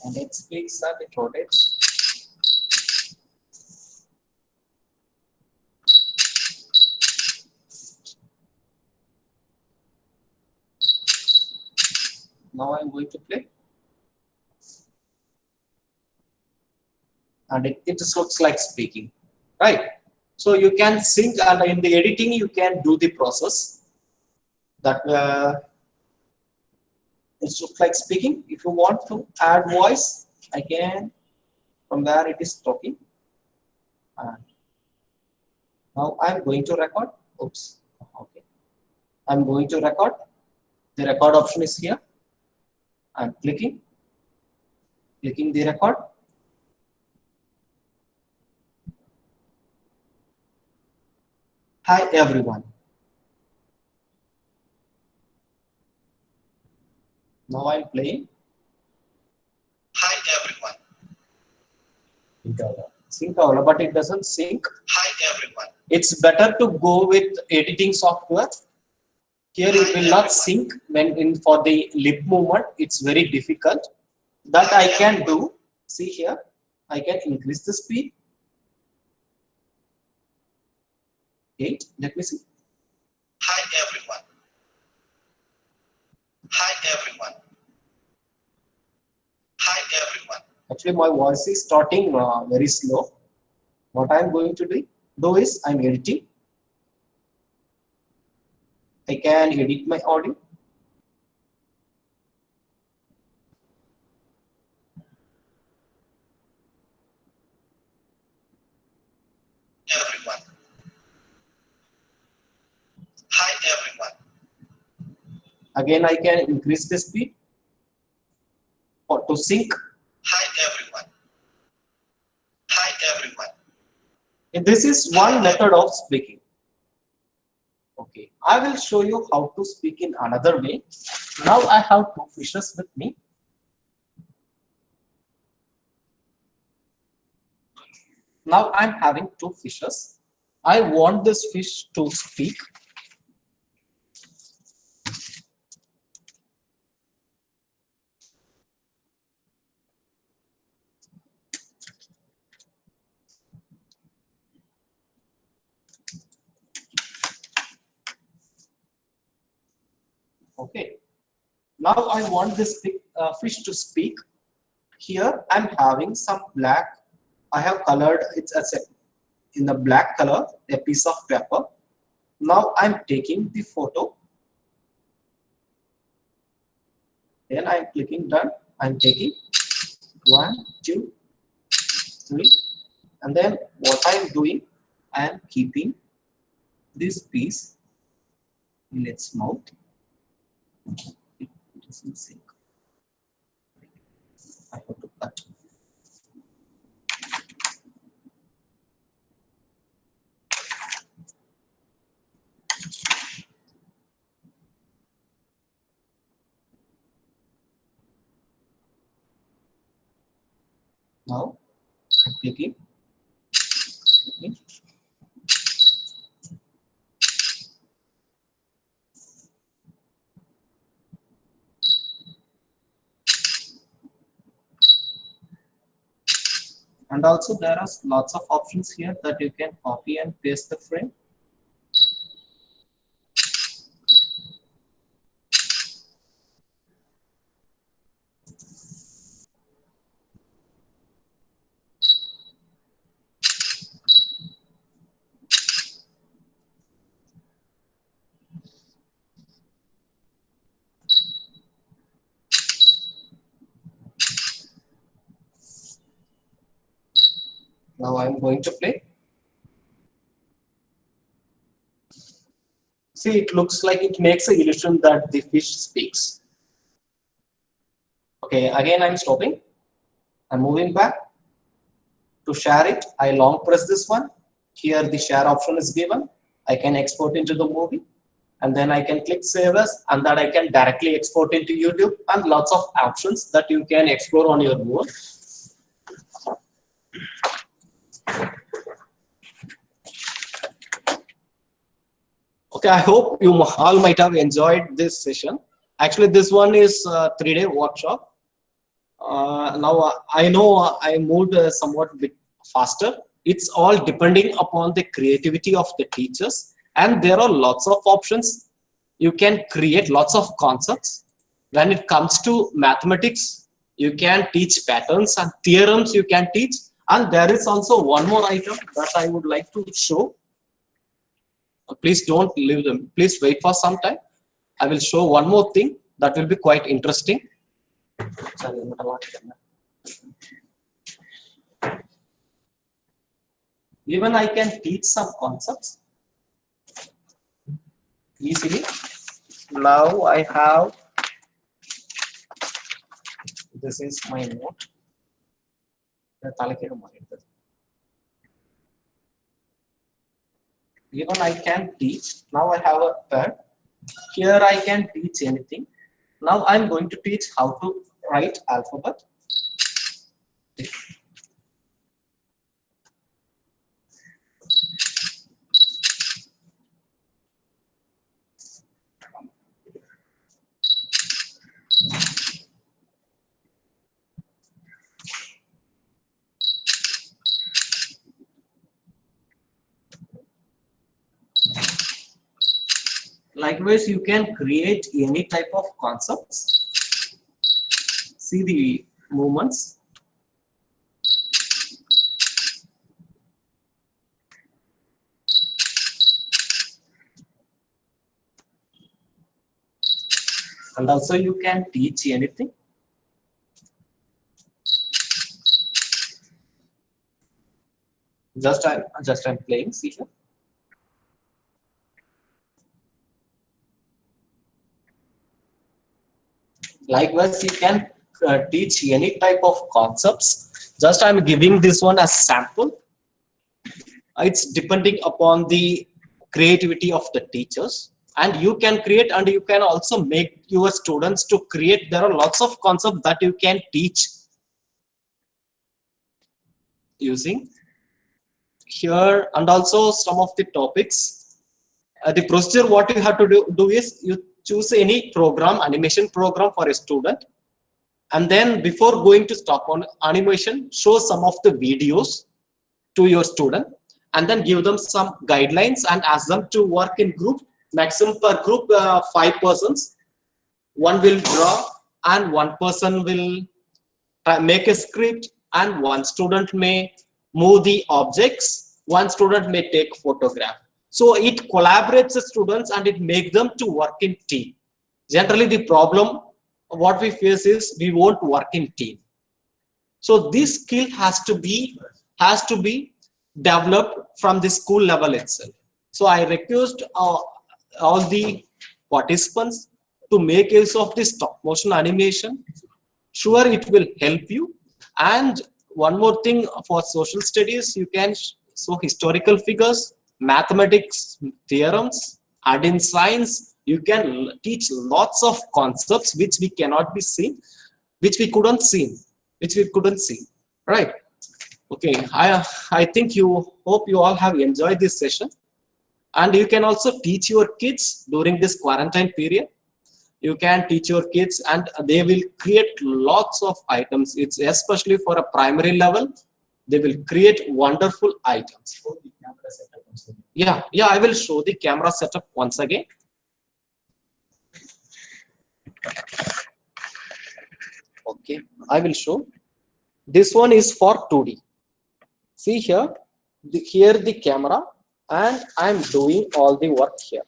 And it speaks and it rotates. Now I'm going to play. And it just looks like speaking, right? So you can sync, and in the editing you can do the process that it looks like speaking. If you want to add voice, I can, from where it is talking. And now I'm going to record. Oops. Okay. I'm going to record. The record option is here. I'm clicking the record. Hi everyone. Now I'm playing. Hi everyone. Sync all, but it doesn't sync. Hi everyone. It's better to go with editing software. Here it will not sync when in for the lip movement. It's very difficult. That I can do. See here, I can increase the speed. 8. Let me see. Hi everyone. Hi everyone. Hi everyone. Actually, my voice is starting very slow. What I'm going to do is I'm editing. I can edit my audio. Everyone. Hi everyone. Again, I can increase the speed or to sync. Hi everyone. Hi everyone. This is one method of speaking. Okay, I will show you how to speak in another way. Now I have 2 fishes with me. Now I'm having 2 fishes. I want this fish to speak. Okay. Now I want this fish to speak. Here I'm having some black. I have colored it as in the black color, a piece of paper. Now I'm taking the photo. Then I'm clicking done. I'm taking 1, 2, 3. And then what I'm doing, I am keeping this piece in its mouth. It doesn't sync. I have to cut. Now I'm clicking. And also there are lots of options here that you can copy and paste the frame. Now I'm going to play. See, it looks like it makes an illusion that the fish speaks. Okay, again I'm stopping. I'm moving back. To share it, I long press this one. Here the share option is given. I can export into the movie. And then I can click save as, and that I can directly export into YouTube, and lots of options that you can explore on your own. Okay, I hope you all might have enjoyed this session. Actually, this one is a 3-day workshop. now I know I moved somewhat bit faster. It's all depending upon the creativity of the teachers, and there are lots of options. You can create lots of concepts. When it comes to mathematics, you can teach patterns and theorems you can teach. And there is also one more item that I would like to show. Please don't leave them. Please wait for some time. I will show one more thing that will be quite interesting. Even I can teach some concepts easily. Now I have, this is my note. Even I can teach. Now I have a pen. Here I can teach anything. Now I'm going to teach how to write alphabet. Likewise, you can create any type of concepts. See the movements. And also you can teach anything. Just I'm playing, see here. Likewise, you can teach any type of concepts. Just I'm giving this one as sample. It's depending upon the creativity of the teachers, and you can create, and you can also make your students to create. There are lots of concepts that you can teach using here, and also some of the topics. The procedure, what you have to do is you choose any program, animation program for a student, and then before going to stop on animation, show some of the videos to your student, and then give them some guidelines and ask them to work in group. Maximum per group 5 persons. One will draw and one person will make a script, and one student may move the objects, one student may take photograph. So it collaborates the students and it makes them to work in team. Generally, the problem what we face is we won't work in team. So this skill has to be developed from the school level itself. So I request all the participants to make use of this stop motion animation. Sure, it will help you. And one more thing, for social studies, you can show historical figures, mathematics, theorems, and in science, you can teach lots of concepts which we cannot be seen, which we couldn't see, right? Okay, I think hope you all have enjoyed this session, and you can also teach your kids during this quarantine period. You can teach your kids and they will create lots of items. It's especially for a primary level, they will create wonderful items. Yeah, I will show the camera setup once again. Okay, I will show. This one is for 2D. See here, here the camera, and I'm doing all the work here.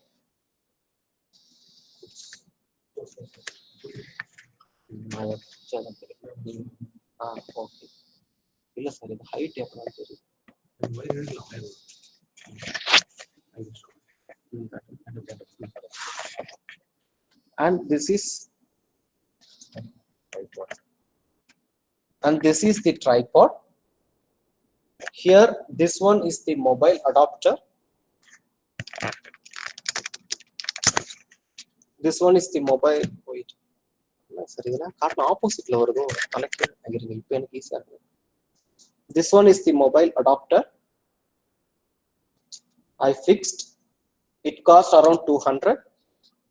Okay. Height. And this is the tripod. Here, this one is the mobile adapter. This one is the mobile. Wait. Opposite. This one is the mobile adapter. I fixed. It cost around 200.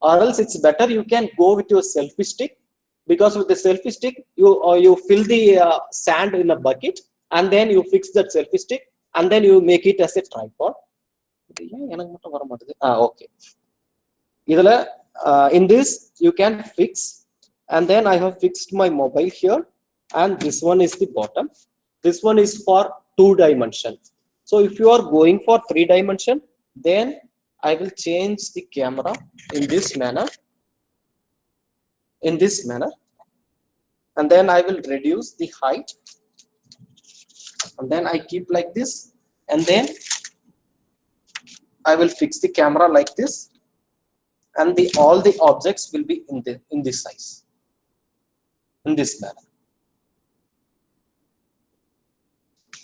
Or else it's better you can go with your selfie stick because with the selfie stick, you fill the sand in a bucket, and then you fix that selfie stick, and then you make it as a tripod. Okay. In this, you can fix, and then I have fixed my mobile here, and this one is the bottom. This one is for 2 dimension. So if you are going for 3 dimension, then I will change the camera in this manner. And then I will reduce the height, and then I keep like this, and then I will fix the camera like this, and all the objects will be in this size, in this manner.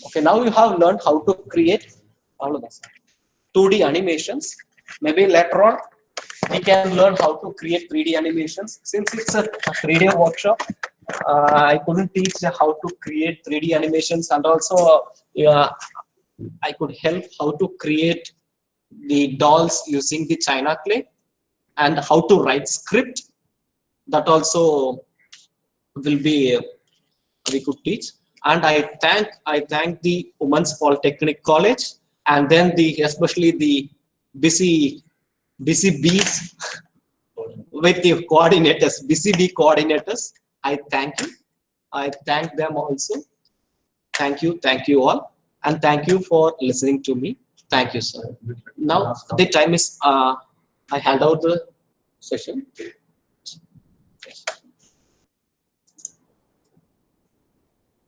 Okay, now you have learned how to create 2D animations. Maybe later on we can learn how to create 3D animations. Since it's a 3D workshop, I couldn't teach how to create 3D animations, and also I could help how to create the dolls using the China clay, and how to write script. That also will be we could teach. And I thank the Women's Polytechnic College, and then especially the busy bees with the coordinators, busy bee coordinators. I thank you. I thank them also. Thank you all, and thank you for listening to me. Thank you, sir. Now the time is I hand out the session.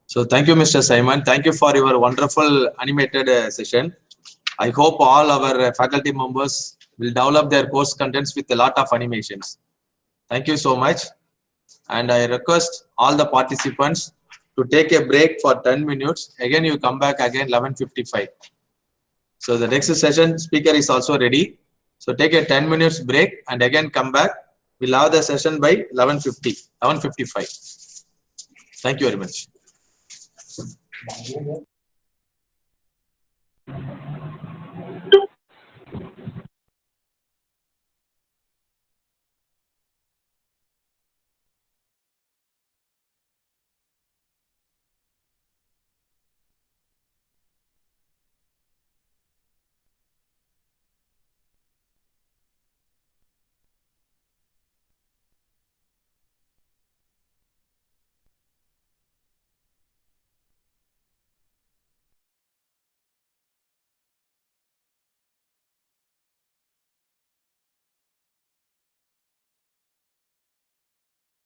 So thank you, Mr. Simon. Thank you for your wonderful animated session. I hope all our faculty members will develop their course contents with a lot of animations. Thank you so much. And I request all the participants to take a break for 10 minutes. Again, you come back again 11:55. So the next session speaker is also ready. So take a 10 minutes break and again come back. We'll have the session by 11:55. Thank you very much.